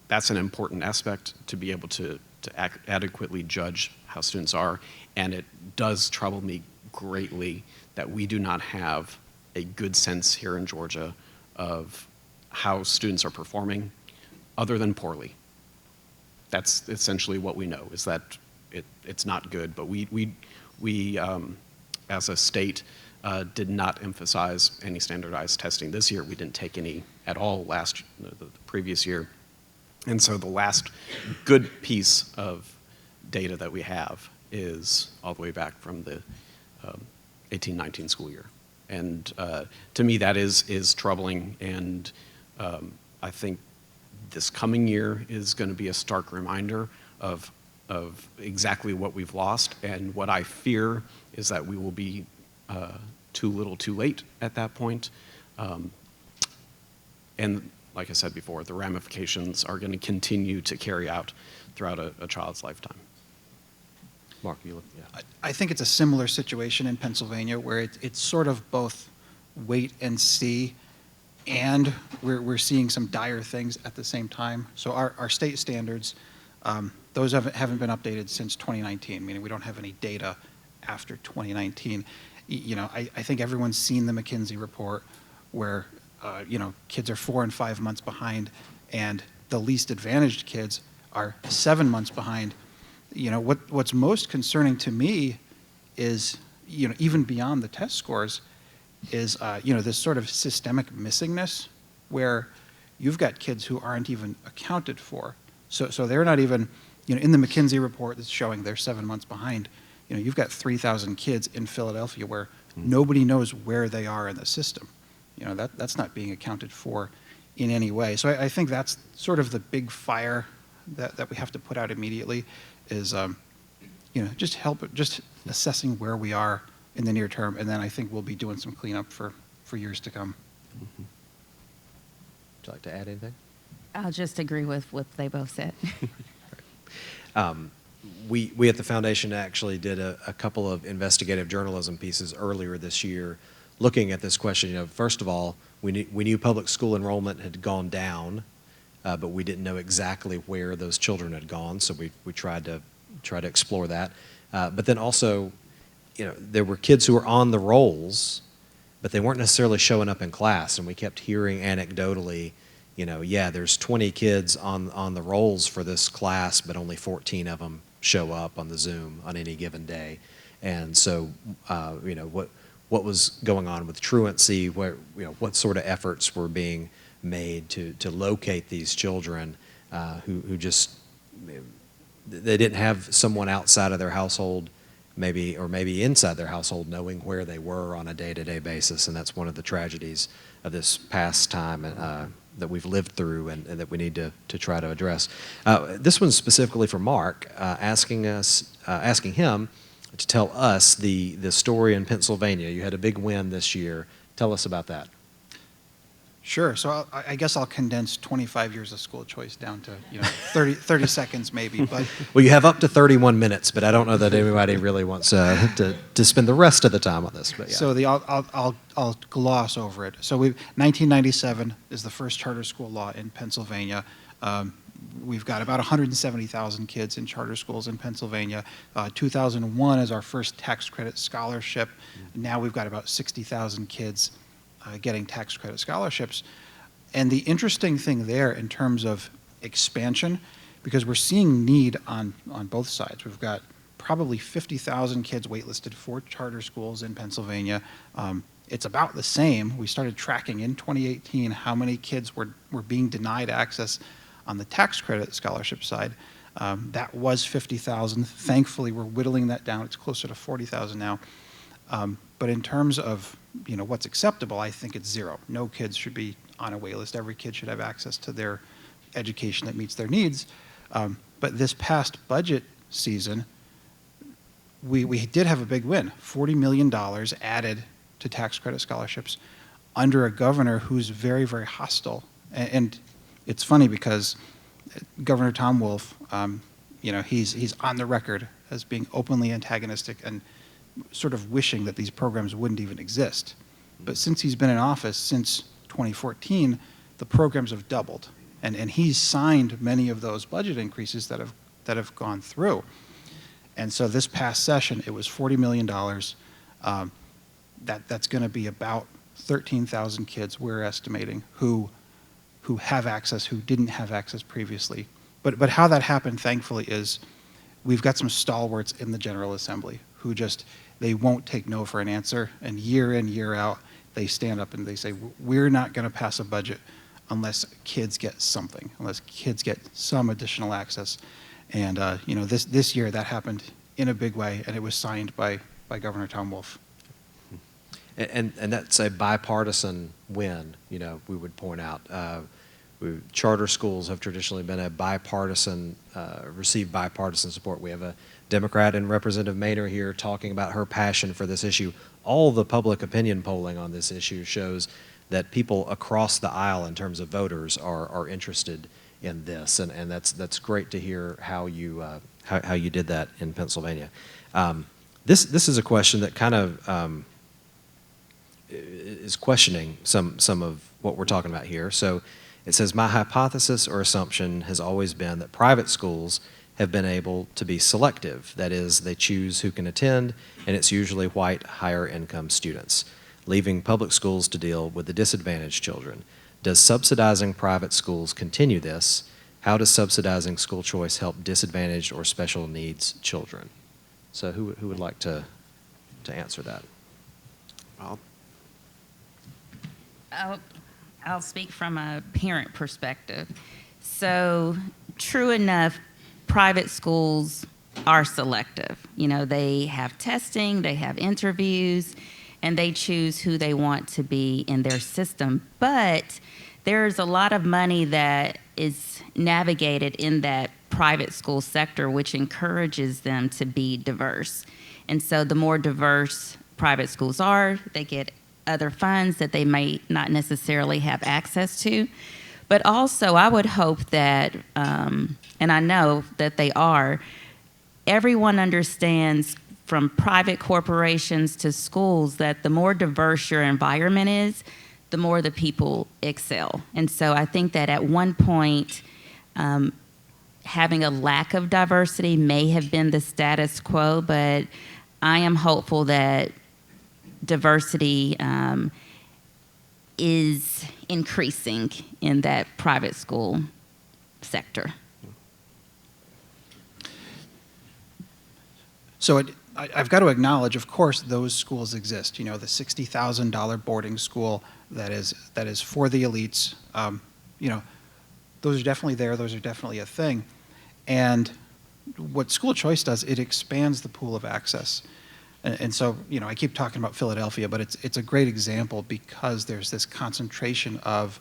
that's an important aspect to be able to adequately judge how students are. And it does trouble me greatly that we do not have a good sense here in Georgia of how students are performing other than poorly. That's essentially what we know, is that it's not good. But we as a state, did not emphasize any standardized testing this year. We didn't take any at all the previous year. And so the last good piece of data that we have is all the way back from the 18-19 school year. And to me, that is troubling. And I think this coming year is going to be a stark reminder of exactly what we've lost. And what I fear is that we will be too little too late at that point. And like I said before, the ramifications are going to continue to carry out throughout a child's lifetime. Mark, you look, yeah. I think it's a similar situation in Pennsylvania where it's sort of both wait and see, and we're seeing some dire things at the same time. So our state standards, those haven't been updated since 2019, meaning we don't have any data after 2019. I think everyone's seen the McKinsey report where kids are 4 and 5 months behind, and the least advantaged kids are 7 months behind. What's most concerning to me is, even beyond the test scores, is this sort of systemic missingness where you've got kids who aren't even accounted for. So they're not even, in the McKinsey report that's showing they're 7 months behind. You've got 3,000 kids in Philadelphia where nobody knows where they are in the system. That's not being accounted for in any way. So I think that's sort of the big fire that we have to put out immediately is, just assessing where we are in the near term, and then I think we'll be doing some cleanup for years to come. Mm-hmm. Would you like to add anything? I'll just agree with what they both said. We at the foundation actually did a couple of investigative journalism pieces earlier this year looking at this question. First of all, we knew public school enrollment had gone down, but we didn't know exactly where those children had gone, so we tried to explore that. But then also, there were kids who were on the rolls, but they weren't necessarily showing up in class, and we kept hearing anecdotally, there's 20 kids on the rolls for this class, but only 14 of them show up on the Zoom on any given day. And so, what was going on with truancy, what sort of efforts were being made to locate these children who just, they didn't have someone outside of their household maybe inside their household knowing where they were on a day-to-day basis. And that's one of the tragedies of this past time that we've lived through and that we need to try to address. This one's specifically for Mark, asking him to tell us the story in Pennsylvania. You had a big win this year. Tell us about that. Sure. So I guess I'll condense 25 years of school choice down to 30 seconds maybe. But well, you have up to 31 minutes, but I don't know that anybody really wants to spend the rest of the time on this. But yeah. So I'll gloss over it. So 1997 is the first charter school law in Pennsylvania. We've got about 170,000 kids in charter schools in Pennsylvania. 2001 is our first tax credit scholarship. Now we've got about 60,000 kids getting tax credit scholarships. And the interesting thing there in terms of expansion, because we're seeing need on both sides. We've got probably 50,000 kids waitlisted for charter schools in Pennsylvania. It's about the same. We started tracking in 2018 how many kids were being denied access on the tax credit scholarship side. That was 50,000. Thankfully, we're whittling that down. It's closer to 40,000 now. But in terms of what's acceptable, I think it's zero. No kids should be on a wait list. Every kid should have access to their education that meets their needs. But this past budget season, we did have a big win. $40 million added to tax credit scholarships under a governor who's very, very hostile. And it's funny because Governor Tom Wolf, he's on the record as being openly antagonistic and sort of wishing that these programs wouldn't even exist. But since he's been in office, since 2014, the programs have doubled. And he's signed many of those budget increases that have gone through. And so this past session, it was $40 million. That's going to be about 13,000 kids, we're estimating, who have access, who didn't have access previously. But how that happened, thankfully, is we've got some stalwarts in the General Assembly who they won't take no for an answer. And year in, year out, they stand up and they say, we're not going to pass a budget unless kids get something, unless kids get some additional access. And this year that happened in a big way, and it was signed by Governor Tom Wolf. And that's a bipartisan win, we would point out. Charter schools have traditionally been a bipartisan, received bipartisan support. We have a Democrat and Representative Maynor here talking about her passion for this issue. All the public opinion polling on this issue shows that people across the aisle in terms of voters are interested in this, and that's great to hear how you did that in Pennsylvania. This is a question that kind of is questioning some of what we're talking about here. So it says, my hypothesis or assumption has always been that private schools have been able to be selective. That is, they choose who can attend, and it's usually white, higher income students, leaving public schools to deal with the disadvantaged children. Does subsidizing private schools continue this? How does subsidizing school choice help disadvantaged or special needs children? So who would like to answer that? I'll speak from a parent perspective. So true enough, private schools are selective. They have testing, they have interviews, and they choose who they want to be in their system. But there's a lot of money that is navigated in that private school sector, which encourages them to be diverse. And so the more diverse private schools are, they get other funds that they may not necessarily have access to. But also, I would hope that, and I know that they are, everyone understands from private corporations to schools that the more diverse your environment is, the more the people excel. And so I think that at one point, having a lack of diversity may have been the status quo, but I am hopeful that diversity is increasing in that private school sector. So I've got to acknowledge, of course, those schools exist. The $60,000 boarding school that is for the elites. Those are definitely there. Those are definitely a thing. And what school choice does, it expands the pool of access. And so, I keep talking about Philadelphia, but it's a great example because there's this concentration of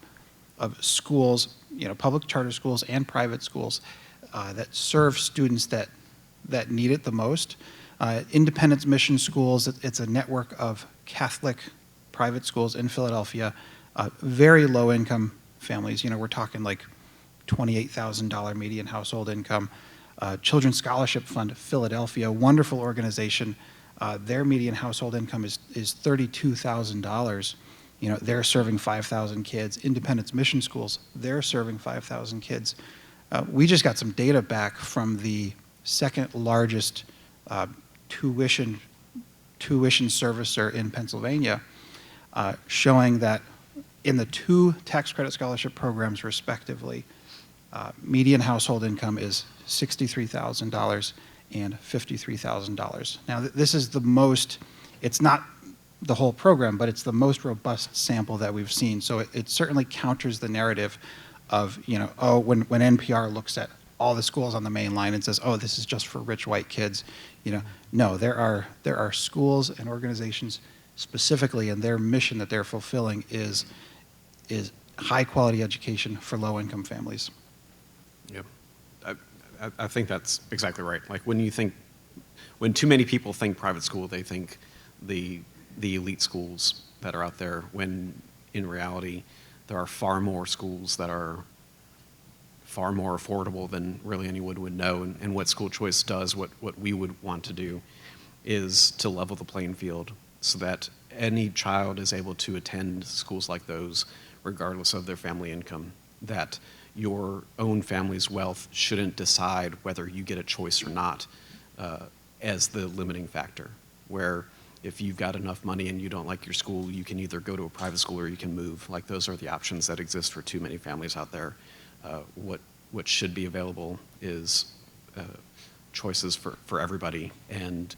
schools, public charter schools and private schools that serve students that need it the most. Independence Mission Schools, it's a network of Catholic private schools in Philadelphia, very low income families. We're talking like $28,000 median household income. Children's Scholarship Fund Philadelphia, wonderful organization. Their median household income is $32,000. They're serving 5,000 kids. Independence Mission Schools, they're serving 5,000 kids. We just got some data back from the second largest tuition servicer in Pennsylvania, showing that in the two tax credit scholarship programs respectively, median household income is $63,000 and $53,000. Now, this is the most, it's not the whole program, but it's the most robust sample that we've seen. So it certainly counters the narrative of, oh, when NPR looks at all the schools on the main line and says, oh, this is just for rich white kids. No, there are schools and organizations specifically, and their mission that they're fulfilling is high quality education for low income families. Yep. I think that's exactly right. Like when too many people think private school, they think the elite schools that are out there, when in reality there are far more schools that are far more affordable than really anyone would know. And what school choice does, what we would want to do, is to level the playing field so that any child is able to attend schools like those regardless of their family income, that your own family's wealth shouldn't decide whether you get a choice or not as the limiting factor, where if you've got enough money and you don't like your school, you can either go to a private school or you can move. Like, those are the options that exist for too many families out there. What should be available is choices for everybody, and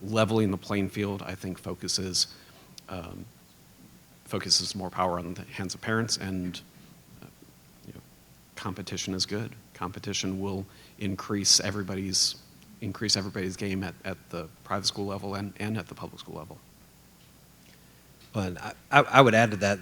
leveling the playing field, I think, focuses more power on the hands of parents, and competition is good. Competition will increase everybody's game at the private school level and at the public school level. And I would add to that,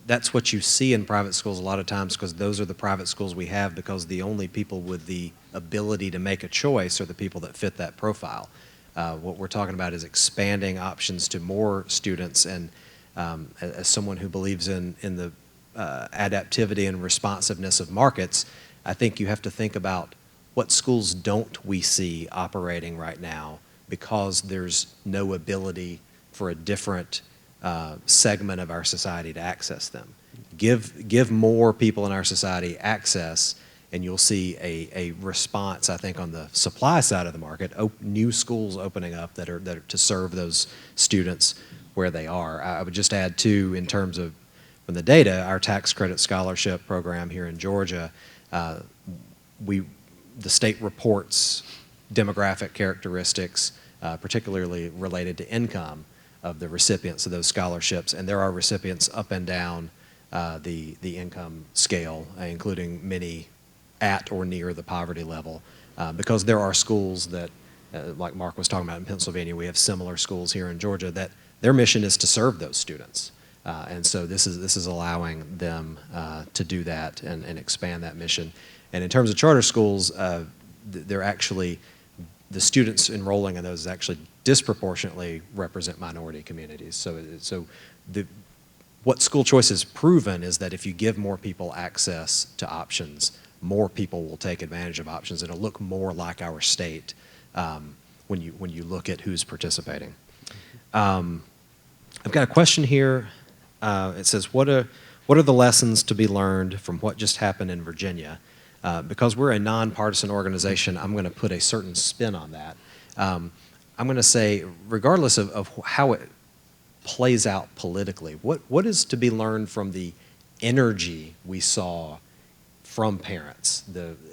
that's what you see in private schools a lot of times, because those are the private schools we have, because the only people with the ability to make a choice are the people that fit that profile. What we're talking about is expanding options to more students, and as someone who believes in the adaptivity and responsiveness of markets, I think you have to think about what schools don't we see operating right now because there's no ability for a different segment of our society to access them. Give more people in our society access, and you'll see a response, I think, on the supply side of the market, new schools opening up that are to serve those students where they are. I would just add, too, in terms of from the data, our tax credit scholarship program here in Georgia, the state reports demographic characteristics, particularly related to income of the recipients of those scholarships, and there are recipients up and down the income scale, including many at or near the poverty level, because there are schools that, like Mark was talking about in Pennsylvania, we have similar schools here in Georgia that their mission is to serve those students. And so this is allowing them to do that and expand that mission. And in terms of charter schools, they're actually, the students enrolling in those actually disproportionately represent minority communities. So what school choice has proven is that if you give more people access to options, more people will take advantage of options. It'll look more like our state when you look at who's participating. I've got a question here. It says, what are the lessons to be learned from what just happened in Virginia? Because we're a nonpartisan organization, I'm going to put a certain spin on that. I'm going to say, regardless of how it plays out politically, what is to be learned from the energy we saw from parents?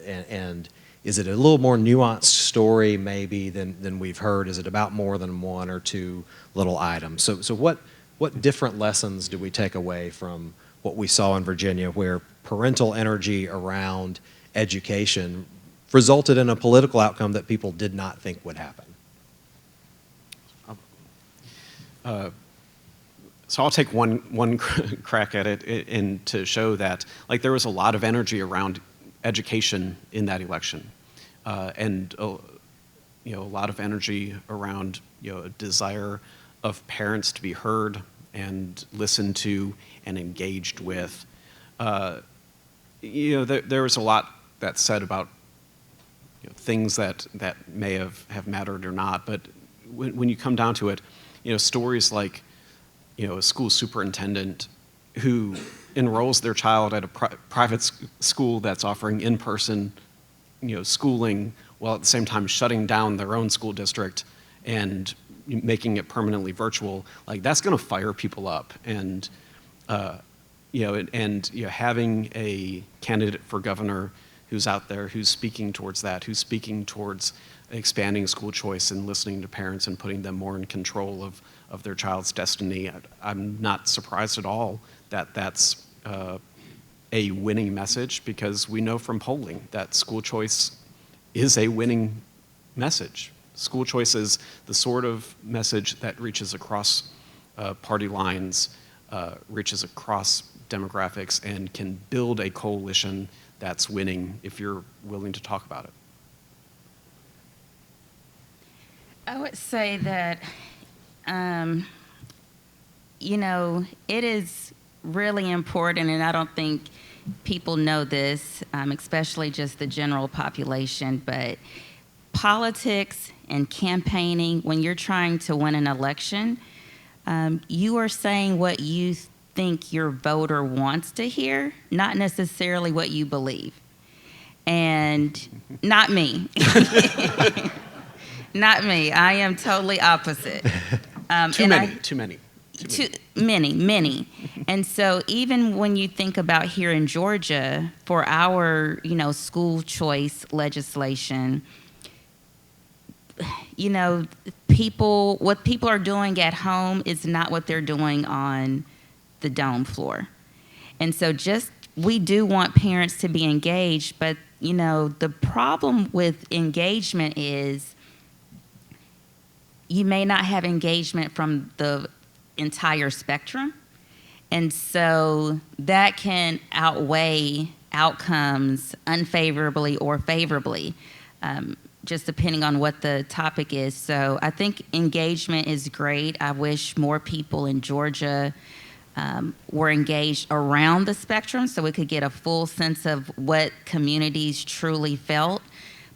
And is it a little more nuanced story maybe than we've heard? Is it about more than one or two little items? So what different lessons do we take away from what we saw in Virginia, where parental energy around education resulted in a political outcome that people did not think would happen? So I'll take one crack at it, and to show that, like, there was a lot of energy around education in that election, and a lot of energy around a desire of parents to be heard and listened to and engaged with. There was a lot that's said about things that may have mattered or not, but when you come down to it, stories like a school superintendent who enrolls their child at a private school that's offering in-person, schooling, while at the same time shutting down their own school district and making it permanently virtual, like that's going to fire people up. And having a candidate for governor who's out there, who's speaking towards that, who's speaking towards expanding school choice and listening to parents and putting them more in control of their child's destiny, I'm not surprised at all that that's a winning message, because we know from polling that school choice is a winning message. School choice is the sort of message that reaches across party lines, reaches across demographics, and can build a coalition that's winning if you're willing to talk about it. I would say that, it is really important, and I don't think people know this, especially just the general population, but politics and campaigning, when you're trying to win an election, you are saying what you think your voter wants to hear, not necessarily what you believe. And not me. Not me. I am totally opposite. Too many. Many. And so even when you think about here in Georgia, for our, school choice legislation, what people are doing at home is not what they're doing on the dome floor. And so we do want parents to be engaged, but, the problem with engagement is you may not have engagement from the entire spectrum. And so that can outweigh outcomes unfavorably or favorably, just depending on what the topic is. So I think engagement is great. I wish more people in Georgia were engaged around the spectrum so we could get a full sense of what communities truly felt.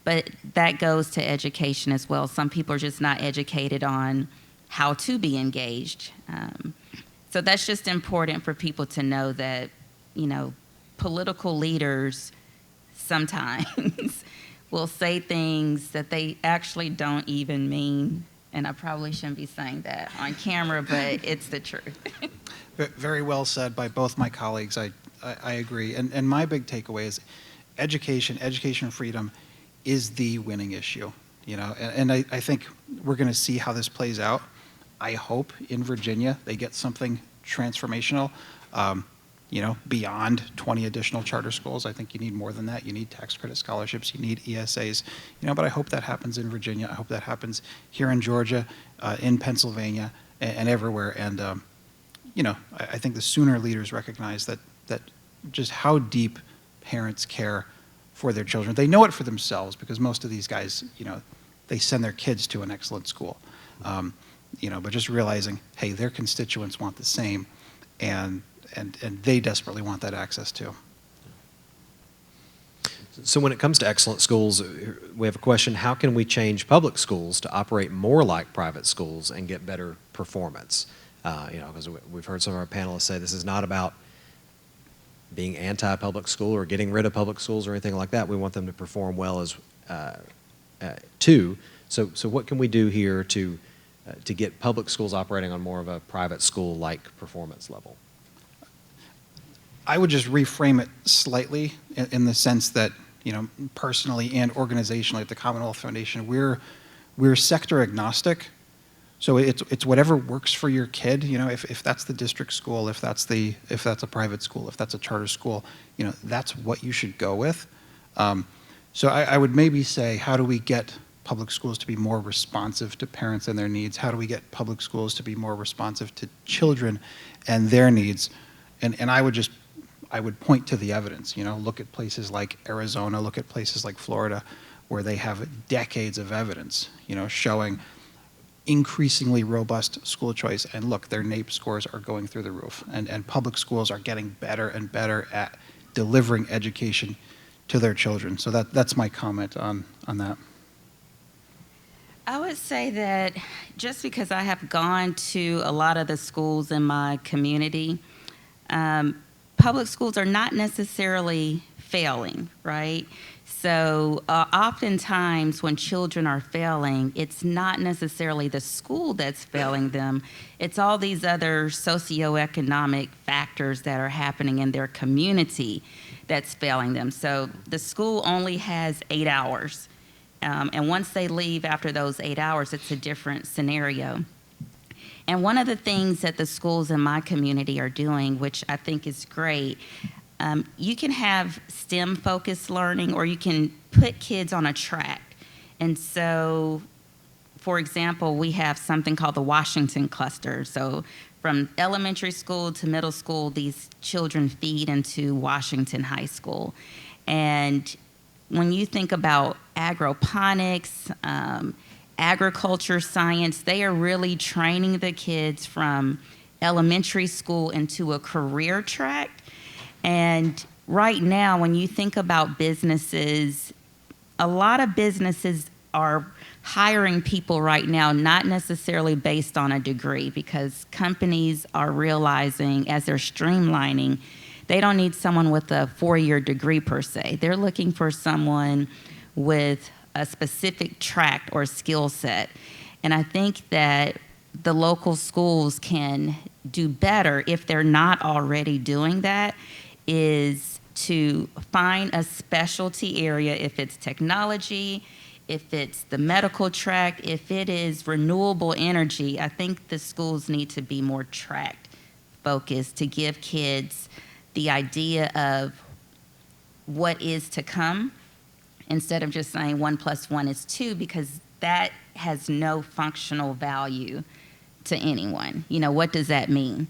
But that goes to education as well. Some people are just not educated on how to be engaged. So that's just important for people to know that, political leaders sometimes will say things that they actually don't even mean. And I probably shouldn't be saying that on camera, but it's the truth. Very well said by both my colleagues. I agree. And my big takeaway is education freedom is the winning issue. And I think we're going to see how this plays out. I hope in Virginia they get something transformational, beyond 20 additional charter schools. I think you need more than that. You need tax credit scholarships. You need ESAs. But I hope that happens in Virginia. I hope that happens here in Georgia, in Pennsylvania, and everywhere. And, I think the sooner leaders recognize that just how deep parents care for their children. They know it for themselves because most of these guys, they send their kids to an excellent school. But just realizing, hey, their constituents want the same, and they desperately want that access too. So when it comes to excellent schools, we have a question: how can we change public schools to operate more like private schools and get better performance? Because we've heard some of our panelists say this is not about being anti-public school or getting rid of public schools or anything like that. We want them to perform well as too. So what can we do here to get public schools operating on more of a private school-like performance level? I would just reframe it slightly in the sense that, personally and organizationally at the Commonwealth Foundation, we're sector agnostic. So it's whatever works for your kid. If that's the district school, if that's a private school, if that's a charter school, that's what you should go with. So I would maybe say, how do we get public schools to be more responsive to parents and their needs? How do we get public schools to be more responsive to children and their needs? And I would point to the evidence. Look at places like Arizona, look at places like Florida, where they have decades of evidence, showing increasingly robust school choice. And look, their NAEP scores are going through the roof. And public schools are getting better and better at delivering education to their children. So that's my comment on that. I would say that just because I have gone to a lot of the schools in my community, public schools are not necessarily failing, right? So oftentimes when children are failing, it's not necessarily the school that's failing them. It's all these other socioeconomic factors that are happening in their community that's failing them. So the school only has 8 hours. And once they leave after those 8 hours, it's a different scenario. And one of the things that the schools in my community are doing, which I think is great, you can have STEM-focused learning, or you can put kids on a track. And so, for example, we have something called the Washington Cluster. So from elementary school to middle school, these children feed into Washington High School. And when you think about agroponics, agriculture science, they are really training the kids from elementary school into a career track. And right now, when you think about businesses, a lot of businesses are hiring people right now, not necessarily based on a degree, because companies are realizing as they're streamlining, they don't need someone with a 4-year degree per se. They're looking for someone with a specific track or skill set. And I think that the local schools can do better, if they're not already doing that, is to find a specialty area, if it's technology, if it's the medical track, if it is renewable energy. I think the schools need to be more track focused to give kids the idea of what is to come, instead of just saying 1 + 1 is 2, because that has no functional value to anyone. You know, what does that mean?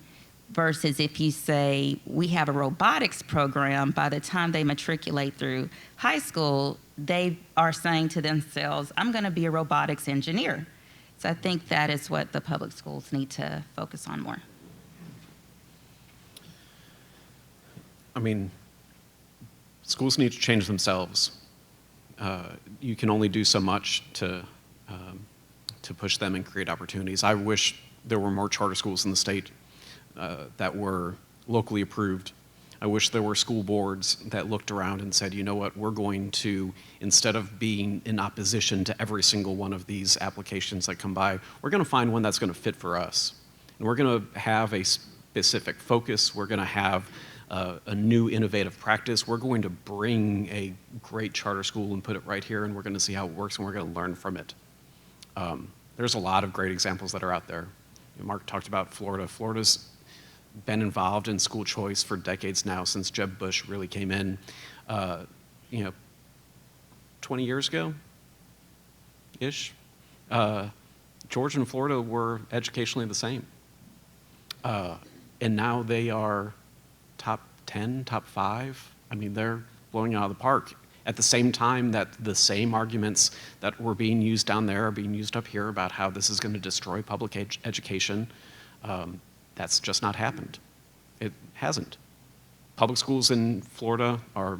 Versus if you say, we have a robotics program, by the time they matriculate through high school, they are saying to themselves, I'm going to be a robotics engineer. So I think that is what the public schools need to focus on more. I mean, schools need to change themselves. You can only do so much to push them and create opportunities. I wish there were more charter schools in the state that were locally approved. I wish there were school boards that looked around and said, you know what, we're going to, instead of being in opposition to every single one of these applications that come by, we're going to find one that's going to fit for us. And we're going to have a specific focus. We're going to have a new innovative practice. We're going to bring a great charter school and put it right here, and we're going to see how it works, and we're going to learn from it. There's a lot of great examples that are out there. Mark talked about Florida. Florida's been involved in school choice for decades now, since Jeb Bush really came in, 20 years ago-ish. Georgia and Florida were educationally the same. And now they are top 10, top 5. I mean, they're blowing it out of the park. At the same time that the same arguments that were being used down there are being used up here about how this is going to destroy public education, that's just not happened. It hasn't. Public schools in Florida are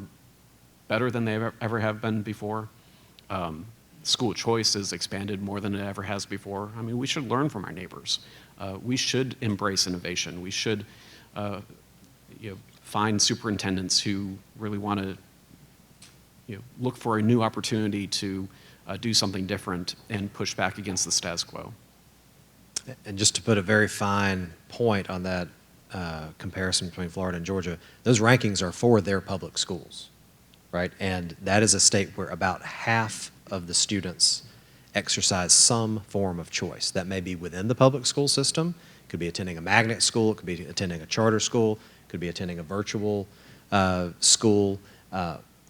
better than they ever have been before. School choice is expanded more than it ever has before. I mean, we should learn from our neighbors. We should embrace innovation. We should find superintendents who really want to look for a new opportunity to do something different and push back against the status quo. And just to put a very fine point on that comparison between Florida and Georgia, those rankings are for their public schools, right? And that is a state where about half of the students exercise some form of choice. That may be within the public school system. It could be attending a magnet school. It could be attending a charter school. It could be attending a virtual school.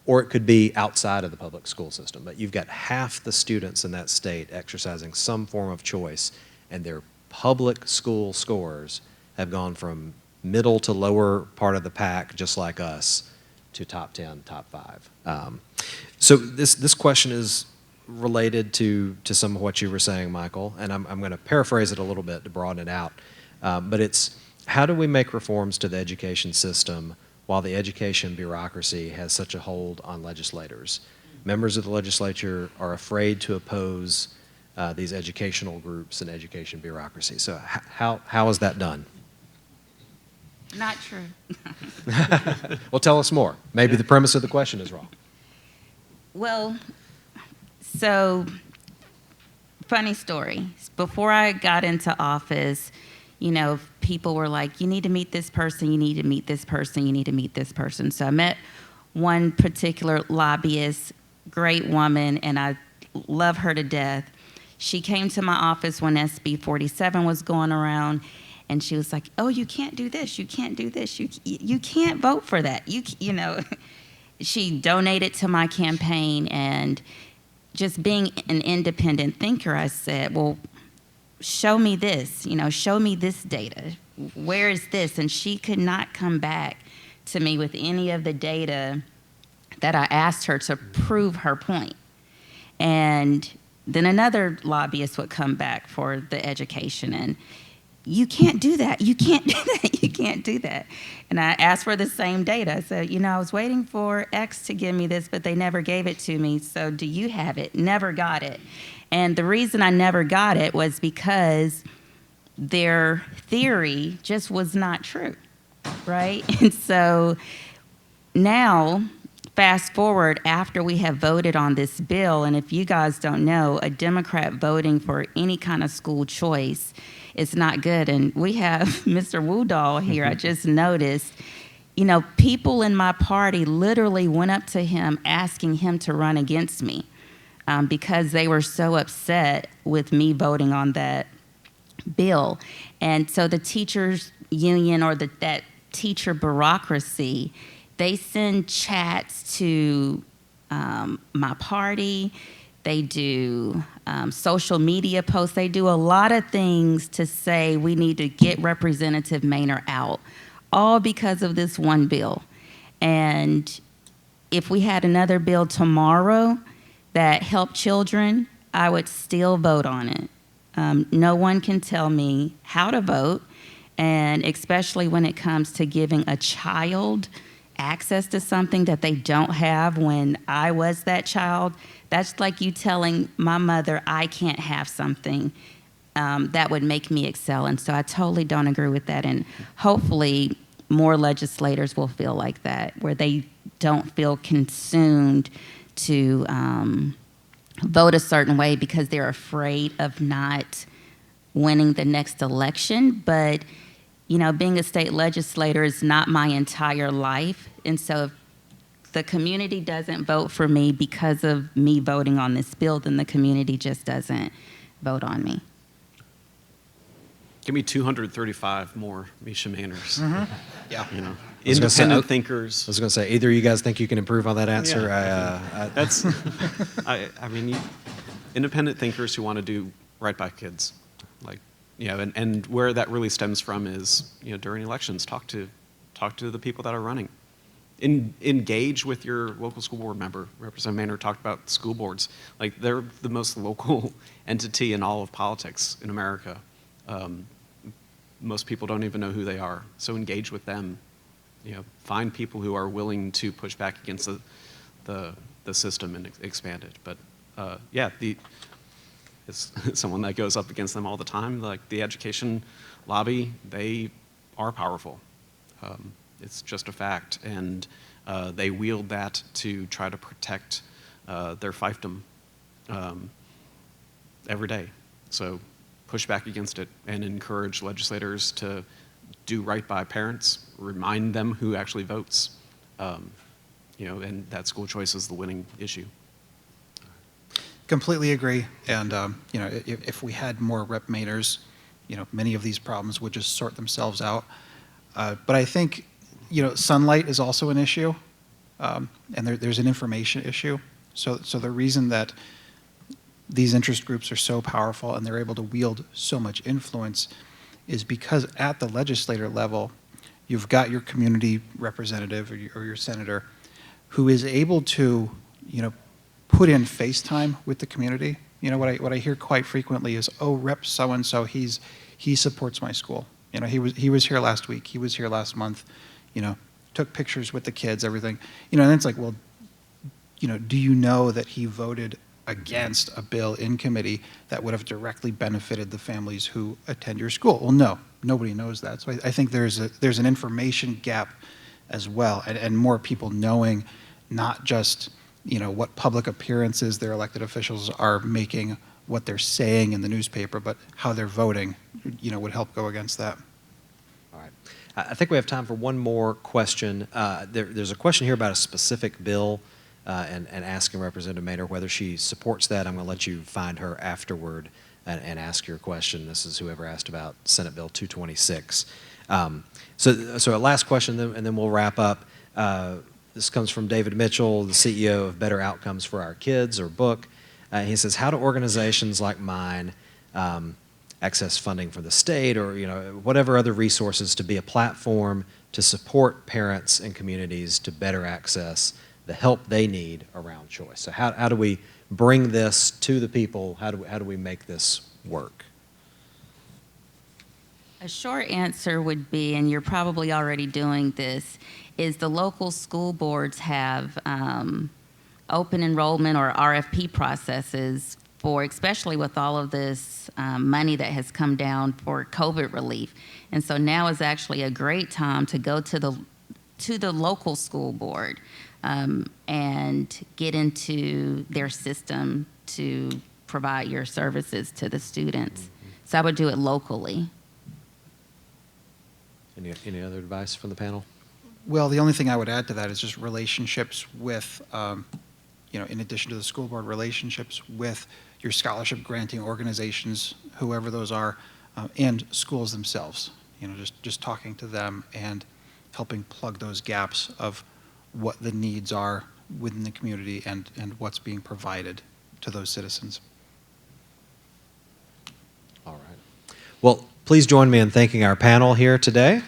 Or it could be outside of the public school system. But you've got half the students in that state exercising some form of choice, and their public school scores have gone from middle to lower part of the pack, just like us, to top 10, top 5. So this question is related to some of what you were saying, Michael, and I'm going to paraphrase it a little bit to broaden it out. But it's, how do we make reforms to the education system while the education bureaucracy has such a hold on legislators? Members of the legislature are afraid to oppose these educational groups and education bureaucracy. So how is that done? Not true. Well, tell us more. Maybe the premise of the question is wrong. Well, so, funny story. Before I got into office, you know, people were like, you need to meet this person, you need to meet this person, you need to meet this person. So I met one particular lobbyist, great woman, and I love her to death. She came to my office when SB 47 was going around, and she was like, oh, you can't do this, you can't do this, you can't vote for that. You know, she donated to my campaign, and just being an independent thinker, I said, well, show me this, you know, show me this data. Where is this? And she could not come back to me with any of the data that I asked her to prove her point. And then another lobbyist would come back for the education, and you can't do that. You can't do that. You can't do that. And I asked for the same data. I said, you know, I was waiting for X to give me this, but they never gave it to me. So do you have it? Never got it. And the reason I never got it was because their theory just was not true, right? And so now, fast forward after we have voted on this bill, and if you guys don't know, a Democrat voting for any kind of school choice is not good. And we have Mr. Woodall here. I just noticed, you know, people in my party literally went up to him asking him to run against me because they were so upset with me voting on that bill. And so the teachers union, or that teacher bureaucracy, they send chats to my party. They do social media posts. They do a lot of things to say we need to get Representative Maynor out, all because of this one bill. And if we had another bill tomorrow that helped children, I would still vote on it. No one can tell me how to vote, and especially when it comes to giving a child access to something that they don't have. When I was that child, that's like you telling my mother I can't have something that would make me excel. And so I totally don't agree with that. And hopefully more legislators will feel like that, where they don't feel consumed to vote a certain way because they're afraid of not winning the next election. But you know, being a state legislator is not my entire life. And so if the community doesn't vote for me because of me voting on this bill, then the community just doesn't vote on me. Give me 235 more Misha Manners. Yeah. You know, I was gonna say- independent I thinkers. was going to say, either of you guys think you can improve on that answer? Yeah. That's, I mean, independent thinkers who want to do right by kids, like, you know, and where that really stems from is, you know, during elections, talk to the people that are running. Engage with your local school board member. Representative Maynor talked about school boards. Like, they're the most local entity in all of politics in America. Most people don't even know who they are. So engage with them. You know, find people who are willing to push back against the system and expand it. But yeah, as someone that goes up against them all the time, like the education lobby, they are powerful. It's just a fact, and they wield that to try to protect their fiefdom every day. So push back against it and encourage legislators to do right by parents, remind them who actually votes, you know, and that school choice is the winning issue. Completely agree. And, you know, if we had more Rep Maynors, you know, many of these problems would just sort themselves out. But I think, you know, sunlight is also an issue, and there's an information issue. So the reason that these interest groups are so powerful and they're able to wield so much influence is because at the legislator level, you've got your community representative or your senator who is able to, you know, put in face time with the community. You know, what I hear quite frequently is, oh, Rep so-and-so, he supports my school. You know, he was here last week, he was here last month, you know, took pictures with the kids, everything. You know, and it's like, well, you know, do you know that he voted against a bill in committee that would have directly benefited the families who attend your school? Well, no, nobody knows that. So I think there's an information gap as well, and more people knowing not just what public appearances their elected officials are making, what they're saying in the newspaper, but how they're voting, would help go against that. All right. I think we have time for one more question. There's a question here about a specific bill and asking Representative Maynor whether she supports that. I'm going to let you find her afterward and ask your question. This is whoever asked about Senate Bill 226. So a last question, and then we'll wrap up. This comes from David Mitchell, the CEO of Better Outcomes for Our Kids, or book. He says, how do organizations like mine access funding from the state or whatever other resources to be a platform to support parents and communities to better access the help they need around choice? So how do we bring this to the people? How do we make this work? A short answer would be, and you're probably already doing this, is the local school boards have open enrollment or RFP processes for, especially with all of this money that has come down for COVID relief. And so now is actually a great time to go to the local school board and get into their system to provide your services to the students. So I would do it locally. Any other advice from the panel? Well, the only thing I would add to that is just relationships with, in addition to the school board, relationships with your scholarship granting organizations, whoever those are, and schools themselves. Just talking to them and helping plug those gaps of what the needs are within the community and what's being provided to those citizens. All right. Well, please join me in thanking our panel here today.